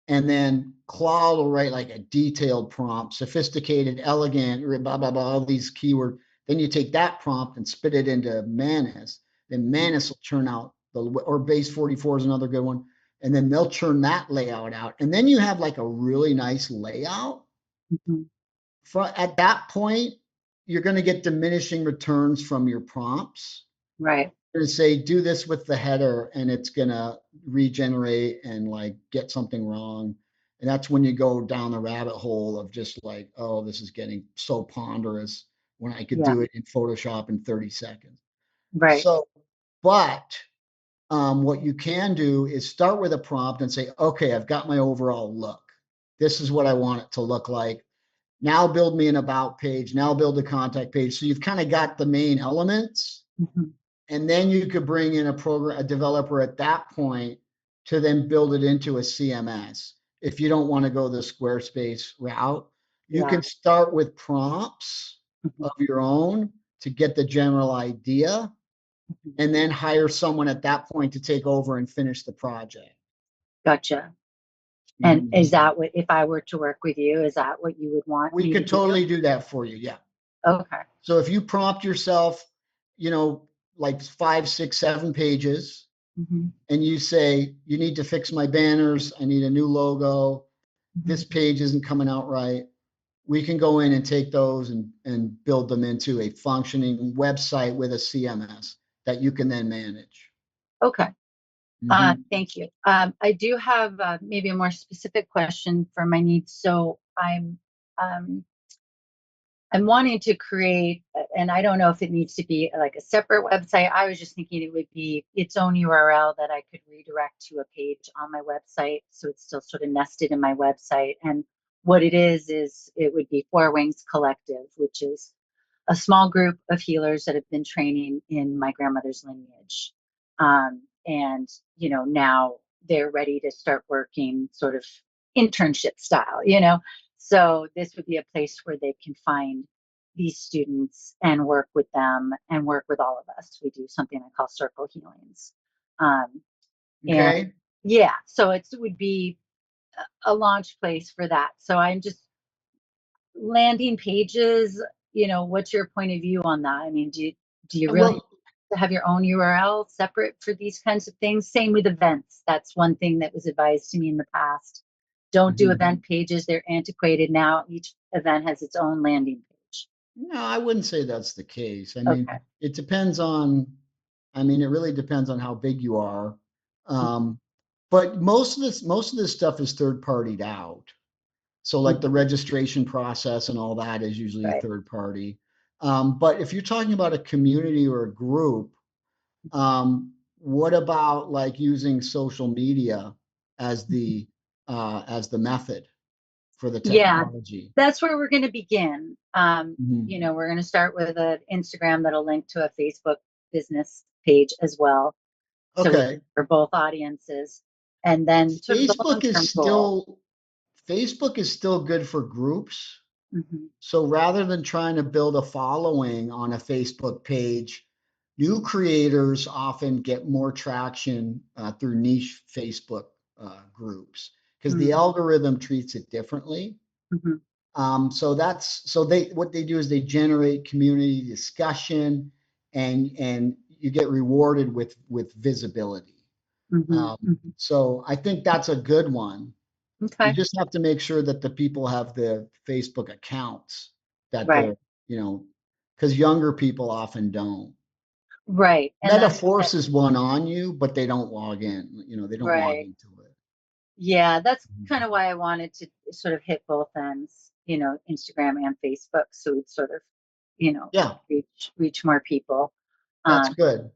And then Claude will write like a detailed prompt, sophisticated, elegant, blah, blah, blah, all these keywords. Then you take that prompt and spit it into Manus. Then Manus will churn out or base 44 is another good one. And then they'll churn that layout out. And then you have like a really nice layout. Mhm. At that point, you're going to get diminishing returns from your prompts. Right. Going to say do this with the header and it's going to regenerate and like get something wrong, and that's when you go down the rabbit hole of just like, oh, this is getting so ponderous when I could Yeah. do it in Photoshop in 30 seconds. Right. So but what you can do is start with a prompt and say, okay, I've got my overall look, this is what I want it to look like. Now build me an about page, now build a contact page. So you've kind of got the main elements. Mhm. And then you could bring in a developer at that point to then build it into a CMS. If you don't want to go the Squarespace route, you Yeah. can start with prompts Mhm. of your own to get the general idea, Mhm. and then hire someone at that point to take over and finish the project. Gotcha. And Mhm. is that what, if I were to work with you, is that what you would want We me to could do? totally do that for you. Yeah. Okay. So if you prompt yourself, like 5, 6, 7 pages, Mhm. and you say, you need to fix my banners, I need a new logo, this Mhm. page isn't coming out right, we can go in and take those and build them into a functioning website with a CMS that you can then manage. Okay. Mhm. Thank you. I do have maybe a more specific question for my needs. So um, I'm wanting to create, and I don't know if it needs to be like a separate website. I was just thinking it would be its own URL that I could redirect to a page on my website. So it's still sort of nested in my website. And what it is it would be Four Wings Collective, which is a small group of healers that have been training in my grandmother's lineage. And, you know, now they're ready to start working sort of internship style, you know. So this would be a place where they can find these students and work with them and work with all of us. We do something I call circle healings. And Okay. yeah, so it would be a launch place for that. So I'm just landing pages, you know, what's your point of view on that? I mean, do you really Well, have your own URL separate for these kinds of things? Same with events. That's one thing that was advised to me in the past. Don't do mhm. event pages. They're antiquated now. Each event has its own landing page. No, I wouldn't say that's the case. I mean, Okay. it depends on, I mean, it really depends on how big you are. Um, but most of this stuff is third partied out. So like the registration process and all that is usually Right. third party. But if you're talking about a community or a group, what about like using social media as the method for the Yeah, technology? that's where we're going to begin. Mhm. You know, we're going to start with an Instagram that'll link to a Facebook business page as well. So we Okay. for both audiences. And then sort of the Facebook is long-term goal. still Facebook is still good for groups. Mhm. So rather than trying to build a following on a Facebook page, new creators often get more traction through niche Facebook groups because the Mm, algorithm treats it differently. mhm, So they what they do is they generate community discussion and you get rewarded with visibility. mhm, mhm. So I think that's a good one. You Okay. just have to make sure that the people have the Facebook accounts that Right. they're, because younger people often don't. Right. And Meta that's that, forces one on you, but they don't log in. They don't log right. into it. Yeah, that's kind Mhm. of why I wanted to sort of hit both ends, you know, Instagram and Facebook, so we'd sort of, you know, Yeah, reach more people. that's Um, good.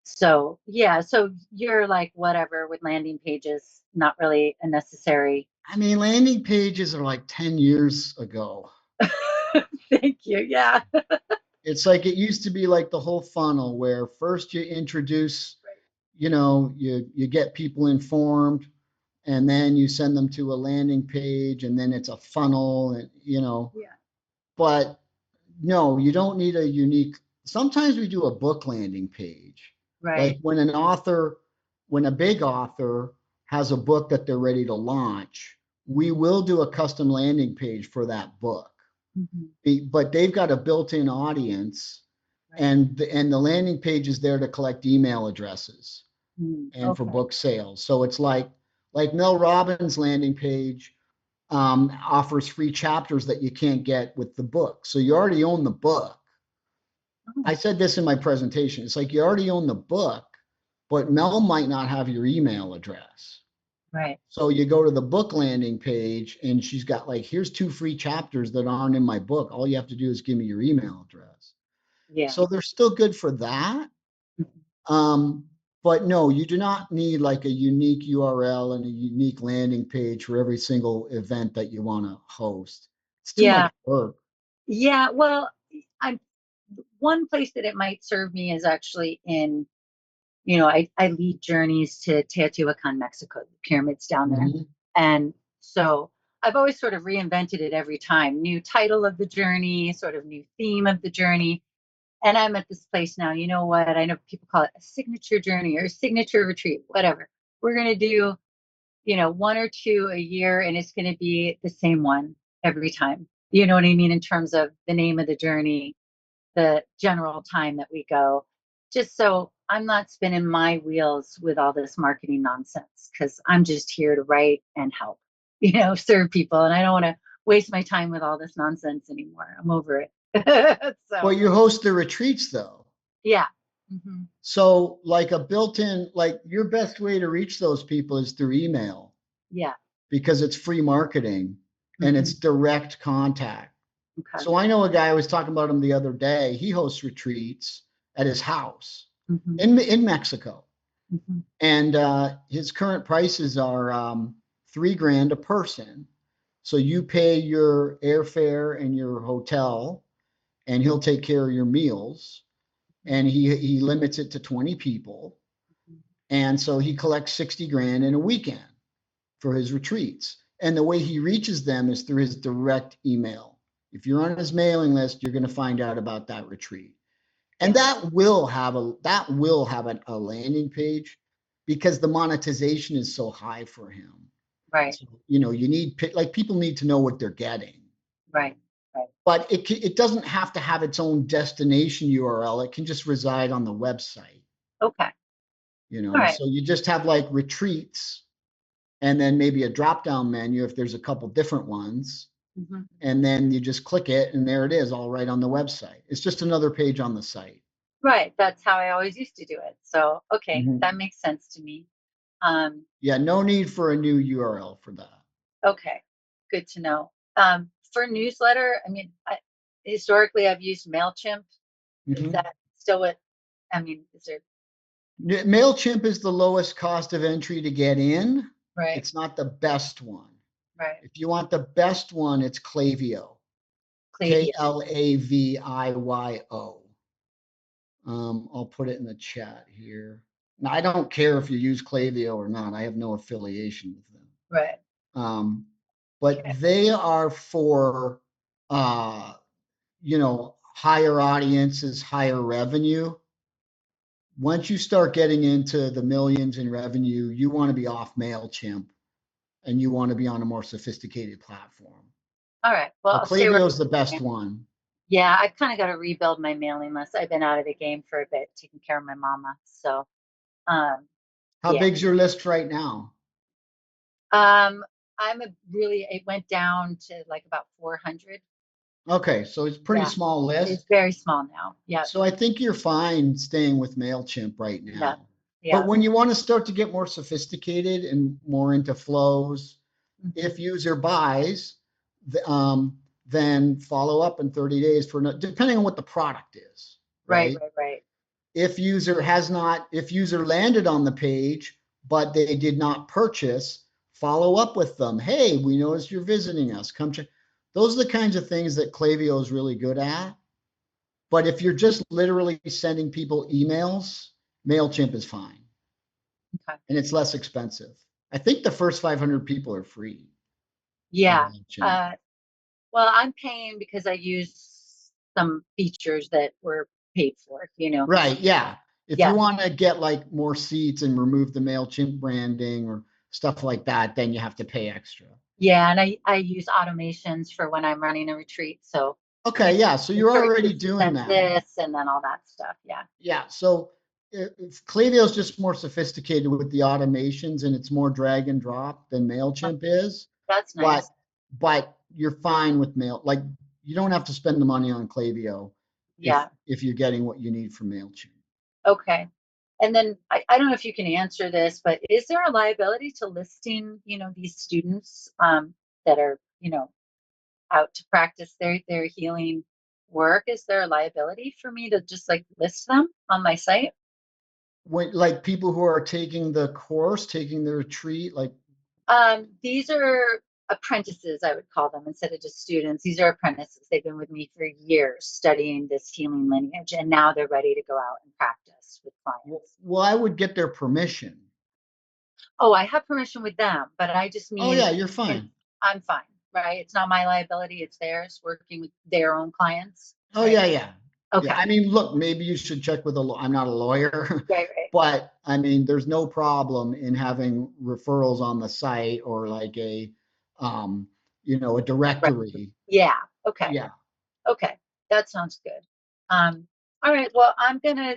so yeah, so you're like whatever with landing pages, not really a necessary. I mean, landing pages are like 10 years ago. Thank you. Yeah. It's like it used to be like the whole funnel where first you introduce, you get people informed, and then you send them to a landing page, and then it's a funnel, and Yeah. but no, you don't need a unique. Sometimes we do a book landing page. Like Right. when a big author has a book that they're ready to launch, we will do a custom landing page for that book. Mhm. But they've got a built-in audience, Right. and the landing page is there to collect email addresses and for Okay. book sales. So it's like Mel Robbins' landing page offers free chapters that you can't get with the book. So you already own the book. Oh, I said this in my presentation. It's like you already own the book, but Mel might not have your email address. right. So you go to the book landing page and she's got like, here's 2 free chapters that aren't in my book. All you have to do is give me your email address. Yeah. So they're still good for that. Mhm. Um, but no, you do not need like a unique URL and a unique landing page for every single event that you want to host. It's too much Yeah. work. Yeah. Well, I'm one place that it might serve me is actually in, you know, I lead journeys to Teotihuacan, Mexico, the pyramids down there. Mhm. And so I've always sort of reinvented it every time. New title of the journey, sort of new theme of the journey. And I'm at this place now. You know what? I know people call it a signature journey or a signature retreat, whatever. We're going to do, you know, one or two a year, and it's going to be the same one every time. You know what I mean? In terms of the name of the journey, the general time that we go, just so I'm not spinning my wheels with all this marketing nonsense because I'm just here to write and help, you know, serve people. And I don't want to waste my time with all this nonsense anymore. I'm over it. Well, So, you host the retreats though. yeah. Hmm. So like a built-in, like your best way to reach those people is through email Yeah. because it's free marketing and Hmm. it's direct contact. Okay. So I know a guy, I was talking about him the other day. He hosts retreats at his house Hmm. in Mexico. Hmm. And his current prices are 3 grand a person. So you pay your airfare and your hotel, and he'll take care of your meals. And he limits it to 20 people. And so he collects 60 grand in a weekend for his retreats. And the way he reaches them is through his direct email. If you're on his mailing list, you're going to find out about that retreat. And that will have a landing page because the monetization is so high for him. Right. So, you know, you need like people need to know what they're getting. Right. Right. But it doesn't have to have its own destination URL. It can just reside on the website. Okay. You know, All right. so you just have like retreats and then maybe a drop down menu if there's a couple different ones. Mhm. And then you just click it and there it is, all right on the website. It's just another page on the site. Right. That's how I always used to do it. So, okay, Mhm. that makes sense to me. Yeah, no need for a new URL for that. Okay, good to know. For newsletter, I mean, historically I've used MailChimp. Is Mhm. that still what, I mean, is there, MailChimp is the lowest cost of entry to get in. right, It's not the best one. right, If you want the best one, it's Klaviyo. Klaviyo. Klaviyo. I'll put it in the chat here. Now, I don't care if you use Klaviyo or not. I have no affiliation with them. Right, But okay, they are for, you know, higher audiences, higher revenue. Once you start getting into the millions in revenue, you want to be off MailChimp and you want to be on a more sophisticated platform. all right. Well, I'll stay Klaviyo is the right. best one. Yeah, I've kind of got to rebuild my mailing list. I've been out of the game for a bit, taking care of my mama. So, um, How yeah. big's your list right now? It went down to like about 400. Okay, so it's pretty Yeah, small it's list. very small now. Yeah, So I think you're fine staying with MailChimp right yeah, now. yeah. But when you want to start to get more sophisticated and more into flows, Mhm. if user buys, then follow up in 30 days for depending on what the product is, Right, right? right, right. If user landed on the page, but they did not purchase, follow up with them. Hey, we noticed you're visiting us. Come check. Those are the kinds of things that Klaviyo is really good at. But if you're just literally sending people emails, MailChimp is fine. Okay. And it's less expensive. I think the first 500 people are free. Yeah. Well, I'm paying because I use some features that were paid for, Right. Yeah. If Yeah. you want to get like more seats and remove the MailChimp branding or stuff like that, then you have to pay extra. Yeah. And I use automations for when I'm running a retreat. So, Okay. Yeah. So you're already doing send that. this and then all that stuff. Yeah. Yeah. So Klaviyo is just more sophisticated with the automations and it's more drag and drop than MailChimp is. That's nice. But you're fine with like you don't have to spend the money on Klaviyo Yeah. if you're getting what you need from MailChimp. Okay. And then I don't know if you can answer this, but is there a liability to listing, these students that are, out to practice their healing work? Is there a liability for me to just like list them on my site? When like people who are taking the course, taking the retreat, like These are apprentices, I would call them, instead of just students. These are apprentices. They've been with me for years studying this healing lineage, and now they're ready to go out and practice with clients. well, I would get their permission. Oh, I have permission with them, but I just Oh mean, yeah, you're fine. I'm fine, right? It's not my liability, it's theirs, working with their own clients. Oh right? yeah, yeah. Okay. Yeah, I mean, look, maybe you should check with I'm not a lawyer, Right, right. but I mean, there's no problem in having referrals on the site or like a directory. Yeah. Okay. Yeah. Okay. That sounds good. All right. Well, I'm gonna,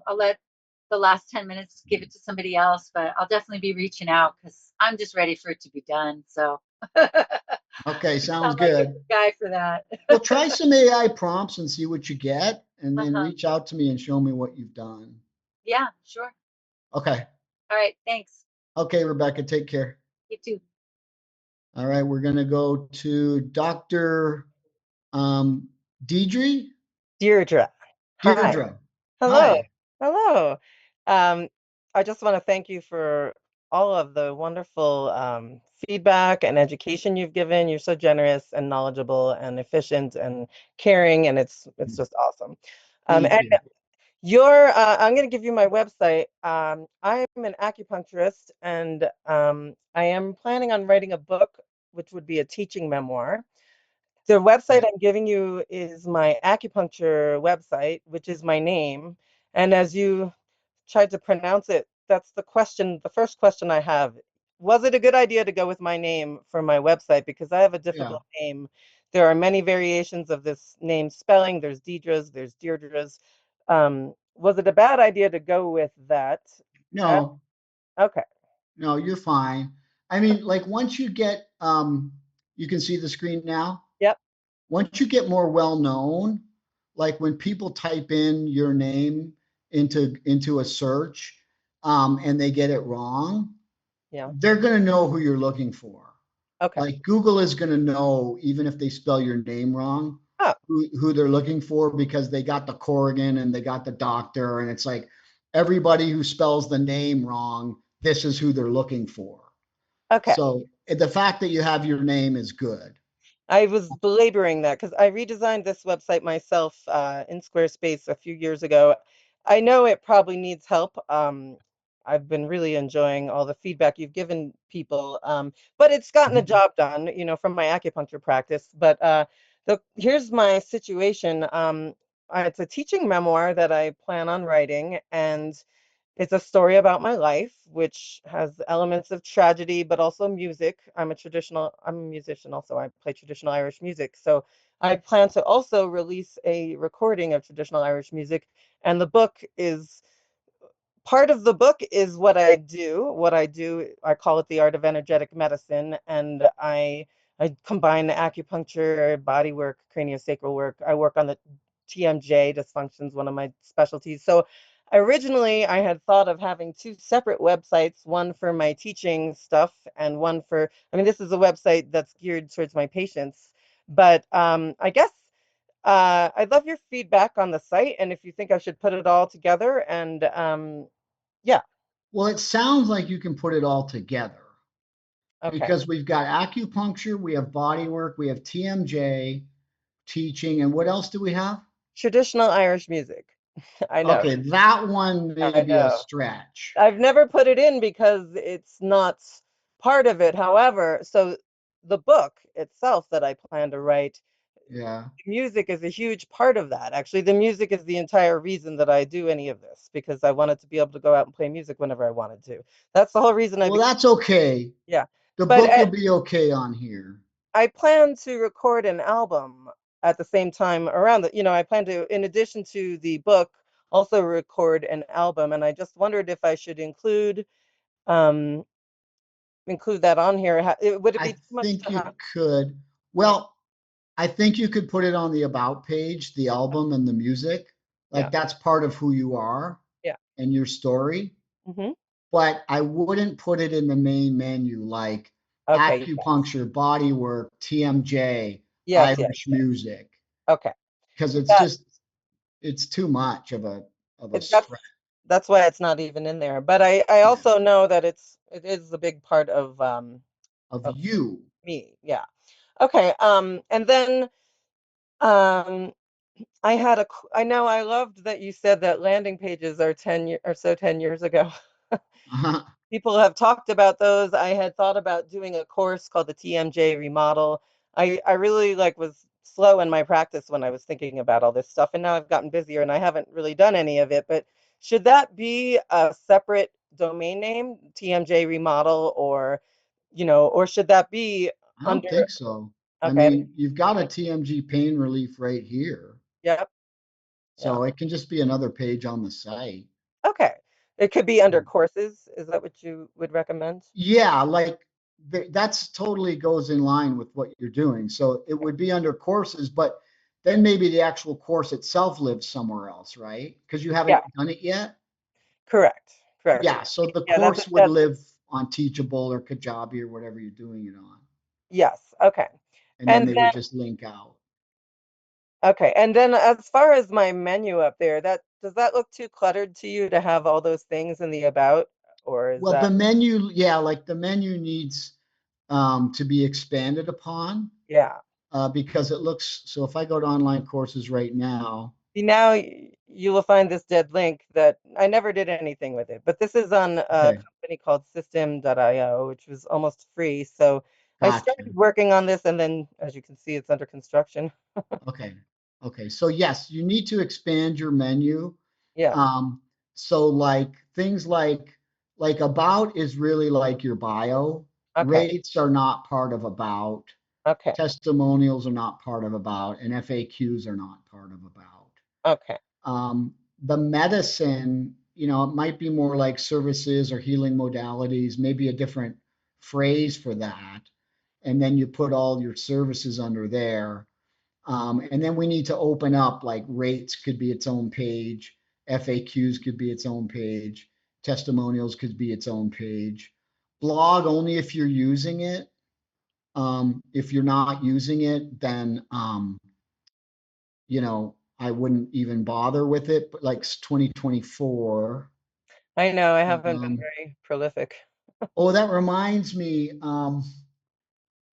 I'll let the last 10 minutes give it to somebody else, but I'll definitely be reaching out because I'm just ready for it to be done. So Okay, sounds sound like a good. good guy for that. Well, try some AI prompts and see what you get, and then Uh-huh. reach out to me and show me what you've done. Yeah, sure. Okay. All right. Thanks. Okay, Rebecca, take care. You too. All right, we're gonna go to Dr. Deidre. Deirdre. Hi. Deirdre. Hello. Hi. Hello. I just want to thank you for all of the wonderful feedback and education you've given. You're so generous and knowledgeable and efficient and caring, and it's just awesome. Thank And you. I'm going to give you my website. I'm an acupuncturist, and I am planning on writing a book, which would be a teaching memoir. The website Okay. I'm giving you is my acupuncture website, which is my name. And as you tried to pronounce it, that's the question, the first question I have. Was it a good idea to go with my name for my website? Because I have a Yeah. difficult name. There are many variations of this name spelling. There's Deidre's, there's Deirdre's. Was it a bad idea to go with that? Uh, No, okay. no, you're fine. I mean, like once you get, you can see the screen now. Yep. Once you get more well known, like when people type in your name into a search, and they get it wrong, Yeah. they're going to know who you're looking for. Okay. Like Google is going to know, even if they spell your name wrong, Oh, who they're looking for because they got the Corrigan and they got the doctor. And it's like everybody who spells the name wrong, this is who they're looking for. okay. So the fact that you have your name is good. I was belaboring that because I redesigned this website myself in Squarespace a few years ago. I know it probably needs help. I've been really enjoying all the feedback you've given people, but it's gotten the Mhm. job done, from my acupuncture practice. But here's my situation. It's a teaching memoir that I plan on writing, and it's a story about my life, which has elements of tragedy, but also music. I'm a musician also. I play traditional Irish music. So I plan to also release a recording of traditional Irish music. And the book is part of the book is what I do. What I do, I call it the art of energetic medicine, and I combine acupuncture, body work, craniosacral work. I work on the TMJ dysfunctions, one of my specialties. So originally, I had thought of having two separate websites, one for my teaching stuff and one for, I mean, this is a website that's geared towards my patients. But I guess I'd love your feedback on the site and if you think I should put it all together. And yeah, Well, it sounds like you can put it all together okay. because we've got acupuncture, we have body work, we have TMJ, teaching, and what else do we have? Traditional Irish music. I know. Okay, that one may I be a know. stretch. I've never put it in because it's not part of it. However, so the book itself that I plan to write, Yeah. music is a huge part of that. Actually, the music is the entire reason that I do any of this because I wanted to be able to go out and play music whenever I wanted to. That's the whole reason I Well, became, that's okay. yeah. The But book will be okay on here. I plan to record an album at the same time around I plan to, in addition to the book, also record an album. And I just wondered if I should um, include that on here. Would it be I too much think to you have? could. Well, I think you could put it on the about page, the album and the music. Yeah. Like that's part of who you are Yeah. and your story. Hmm. But I wouldn't put it in the main menu like Okay. Yes. acupuncture, body work, TMJ, Yes. Yes. Irish music, Okay. because it's That just it's too much of a it, that's stretch. that's why it's not even in there. But I Yeah. also know that it is a big part Of of you. me. Yeah. Okay. And then um I know I loved that you said that landing pages are 10 years ago. People have talked about those. I had thought about doing a course called the TMJ remodel. I really was slow in my practice when I was thinking about all this stuff, and now I've gotten busier and I haven't really done any of it. But should that be a separate domain name, TMJ remodel, or should that be I don't under? think so. I Okay. mean, you've got a TMG pain relief right here. Yep. Yeah. So it can just be another page on the site. Okay. It could be under courses. Is that what you would recommend? Yeah, like that's totally goes in line with what you're doing. So it would be under courses, but then maybe the actual course itself lives somewhere else, right? Because you Yeah. haven't done it yet. Correct. Correct. Yeah, so the Yeah. course would live on Teachable or Kajabi or whatever you're doing it on, Yes. Okay. and then And they would then just link out. okay. And then as far as my menu up there, that does that look too cluttered to you to have all those things in the about, or is Well, the that menu, yeah, like the menu needs to be expanded upon, Yeah. because it looks, so if I go to online courses right now, See, now you will find this dead link that I never did anything with it, but this is on a okay, company called System.io, which was almost free. So I gotcha. started working on this, and then, as you can see, it's under construction. Okay. Okay. So yes, you need to expand your menu. Yeah. Um, so like things like about is really like your bio. Okay. Rates are not part of about. Okay. Testimonials are not part of about, and FAQs are not part of about. Okay. The medicine, it might be more like services or healing modalities, maybe a different phrase for that. And then you put all your services under there. And then we need to open up, like rates could be its own page, FAQs could be its own page, testimonials could be its own page. Blog only if you're using it. If you're not using it, then I wouldn't even bother with it. But like 2024. I know I haven't been Um, very prolific. oh, that reminds me,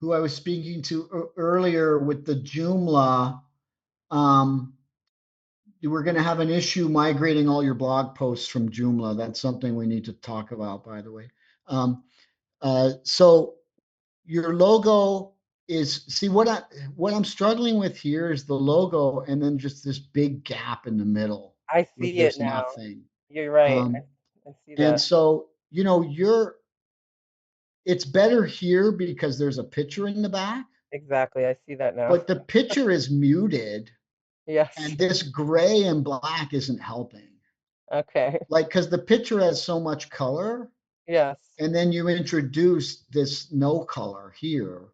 who I was speaking to earlier with the Joomla. Um, we're going to have an issue migrating all your blog posts from Joomla. That's something we need to talk about, by the way. So your logo is, see, what I'm struggling with here is the logo and then just this big gap in the middle I where see it there's now. nothing. You're right. Um, I see and that. so, it's better here because there's a picture in the back, Exactly. I see that now. but the picture is muted Yes. and this gray and black isn't helping. Okay. Like, because the picture has so much color, Yes. and then you introduce this no color here,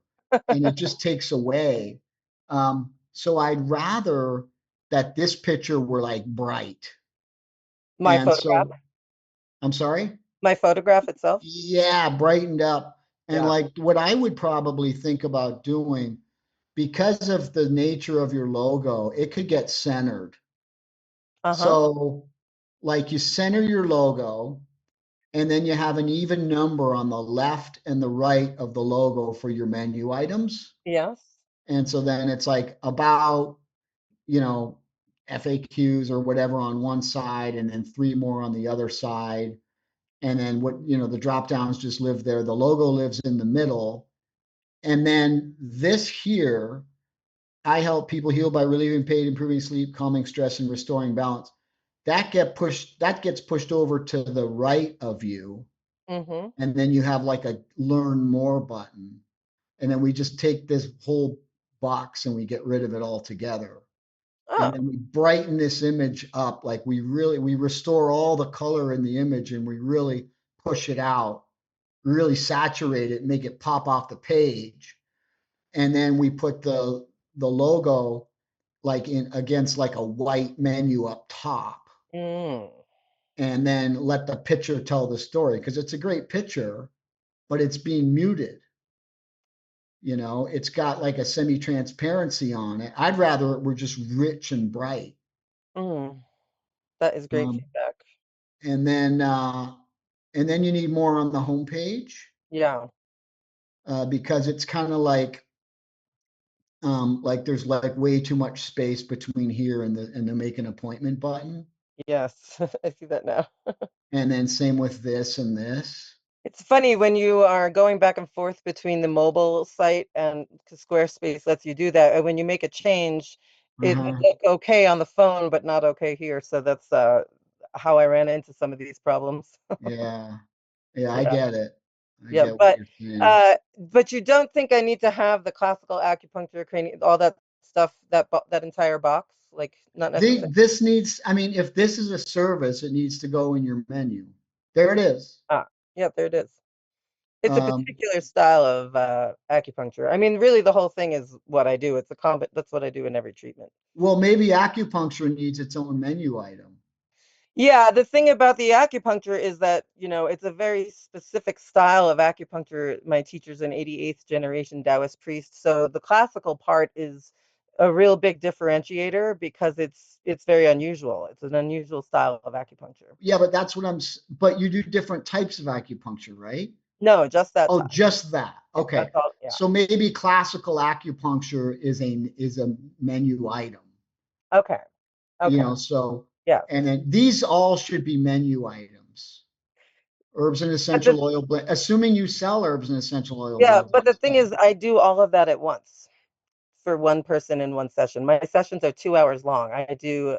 and it just takes away. So I'd rather that this picture were like bright. My And photograph. so, I'm sorry? My photograph itself. Yeah, brightened up. And Yeah. like what I would probably think about doing, because of the nature of your logo, it could get centered. Uh-huh. So, like you center your logo, and then you have an even number on the left and the right of the logo for your menu items. Yes. And so then it's like about, you know, FAQs or whatever on one side, and then three more on the other side. And then the drop downs just live there. The logo lives in the middle. And then this here, I help people heal by relieving pain, improving sleep, calming stress, and restoring balance. That gets pushed over to the right of you. Mm-hmm. And then you have like a learn more button. And then we just take this whole box and we get rid of it altogether. And Oh. then we brighten this image up. Like we restore all the color in the image and we really push it out, really saturate it, make it pop off the page. And then we put the logo like in against like a white menu up top, Mm. and then let the picture tell the story because it's a great picture, but it's being muted. It's got like a semi-transparency on it. I'd rather it were just rich and bright. Mm. That is great Um, feedback. and then you need more on the homepage, Yeah. because it's kind of like there's like way too much space between here and the make an appointment button. Yes. I see that now. And then same with this and this. It's funny when you are going back and forth between the mobile site and 'cause Squarespace lets you do that. And when you make a change, it would Uh-huh. look okay on the phone, but not okay here. So that's how I ran into some of these problems. Yeah. Yeah, I Yeah. get it. I Yeah. get what you're saying. But you don't think I need to have the classical acupuncture cranial, all that stuff, that entire box? Like not necessarily. This needs, I mean, if this is a service, it needs to go in your menu. There it is. Ah, yeah, there it is. It's a Um, particular style of acupuncture. I mean, really, the whole thing is what I do. It's a combat. That's what I do in every treatment. well, maybe acupuncture needs its own menu item. Yeah, the thing about the acupuncture is that, it's a very specific style of acupuncture. My teacher's an 88th generation Taoist priest, so the classical part is a real big differentiator because it's very unusual. It's an unusual style of acupuncture. Yeah, but but you do different types of acupuncture, right? No, just that Oh, side. just that. Okay. That's all. Yeah. So maybe classical acupuncture is a menu item, Okay. you Okay. know, so, Yes. and then these all should be menu items. Herbs and But the essential oil blend, assuming you sell herbs and essential oil yeah, blends but on the thing site. is, I do all of that at once for one person in one session. My sessions are 2 hours long. I do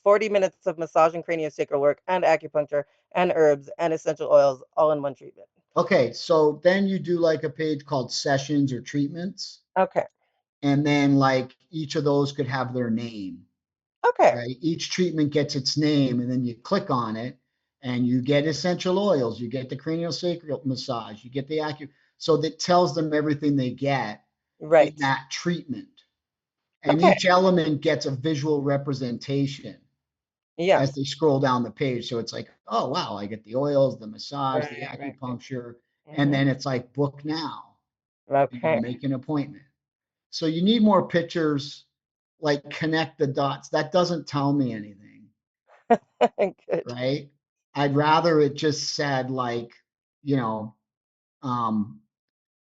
40 minutes of massage and craniosacral work and acupuncture and herbs and essential oils all in one treatment. Okay, so then you do like a page called sessions or treatments, Okay. and then like each of those could have their name, Okay. right? Each treatment gets its name, and then you click on it, and you get essential oils, you get the craniosacral massage, you get the so that tells them everything they get in Right. that treatment. And Okay. each element gets a visual representation as Yes. they scroll down the page. So it's like, oh, wow, I get the oils, the massage, the Right. acupuncture, and Hmm. then it's like book now, Okay. make an appointment. So you need more pictures, like connect the dots. That doesn't tell me anything, Good. right? I'd rather it just said like, you know, um,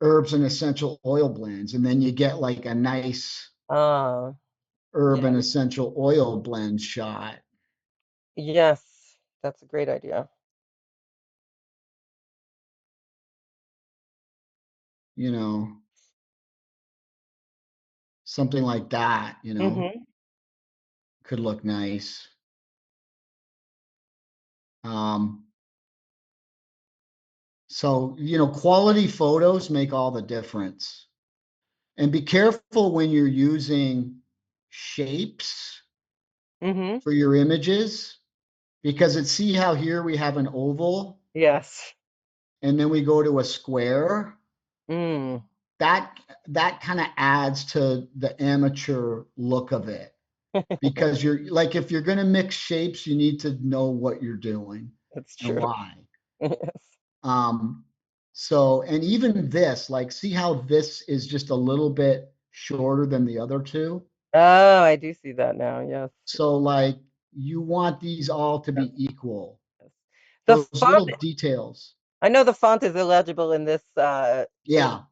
herbs and essential oil blends, and then you get like a nice Uh, herb yeah. and essential oil blend shot, Yes. That's a great idea. you know, something like that, Hmm. could look nice. Um, so, quality photos make all the difference. And be careful when you're using shapes Hmm. for your images, because see how here we have an oval Yes. and then we go to a square. Mm. That that kind of adds to the amateur look of it, because you're like, if you're going to mix shapes, you need to know what you're doing That's and true. why. Yes. Um, so, and even this, like, see how this is just a little bit shorter than the other two? Oh, I do see that now. Yes. So, like, you want these all to Yes. be equal. Yes. The Those font, little details. I know the font is illegible in this Yeah.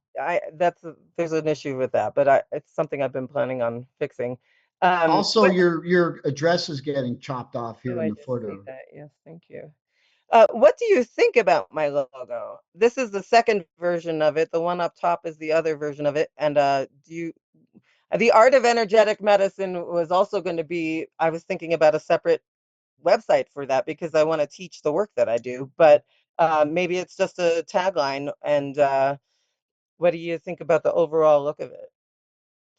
there's an issue with that, but it's something I've been planning on fixing. Also, What your address is getting chopped off Oh, here in I the just see footer. that. Yes, thank you. What do you think about my logo? This is the second version of it. The one up top is the other version of it. And the art of energetic medicine was also going to be, I was thinking about a separate website for that because I want to teach the work that I do, but maybe it's just a tagline. And what do you think about the overall look of it?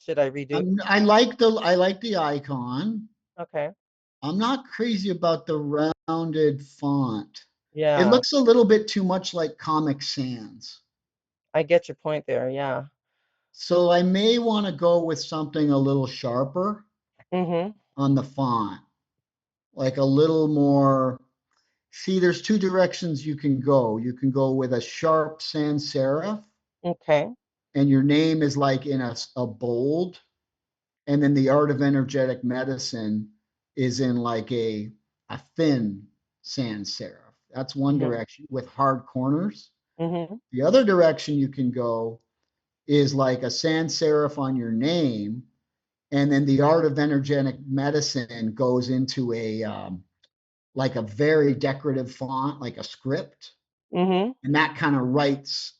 Should I redo it? I like the icon. Okay. I'm not crazy about the rounded font. It Yeah, looks a little bit too much like Comic Sans. I get your point there. Yeah. So I may want to go with something a little sharper Mm-hmm. on the font, like a little more. See, there's two directions you can go. You can go with a sharp sans serif, Okay. and your name is like in a bold, and then the art of energetic medicine is in like a thin sans serif. That's one Mm-hmm. direction with hard corners. Mm-hmm. The other direction you can go is like a sans serif on your name, and then the art of energetic medicine goes into a like a very decorative font, like a script, Mm-hmm. and that kind of writes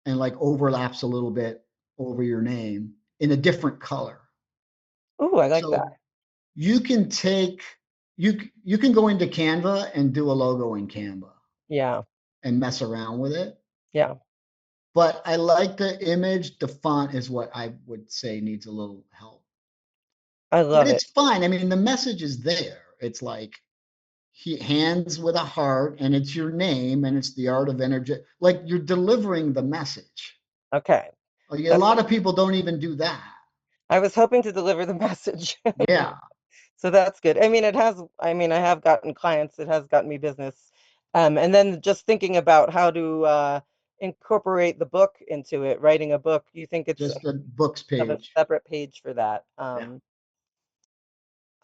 and like overlaps a little bit over your name in a different color. Ooh, I like that. So you can take you can go into Canva and do a logo in Canva Yeah. and mess around with it. Yeah. But I like the image. The font is what I would say needs a little help. I But love it. it's fine. I mean, the message is there. It's like hands with a heart, and it's your name, and it's the art of energy. Like, you're delivering the message. Okay. A That's lot of people don't even do that. I was hoping to deliver the message. Yeah, So that's good. I mean, I have gotten clients, it has gotten me business. And then just thinking about how to incorporate the book into it, writing a book, you think it's just a books have a page. separate page for that. Yeah,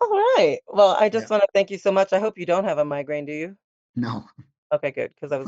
All right. Well, I yeah. just want to thank you so much. I hope you don't have a migraine, do you? No. Okay, good, because I was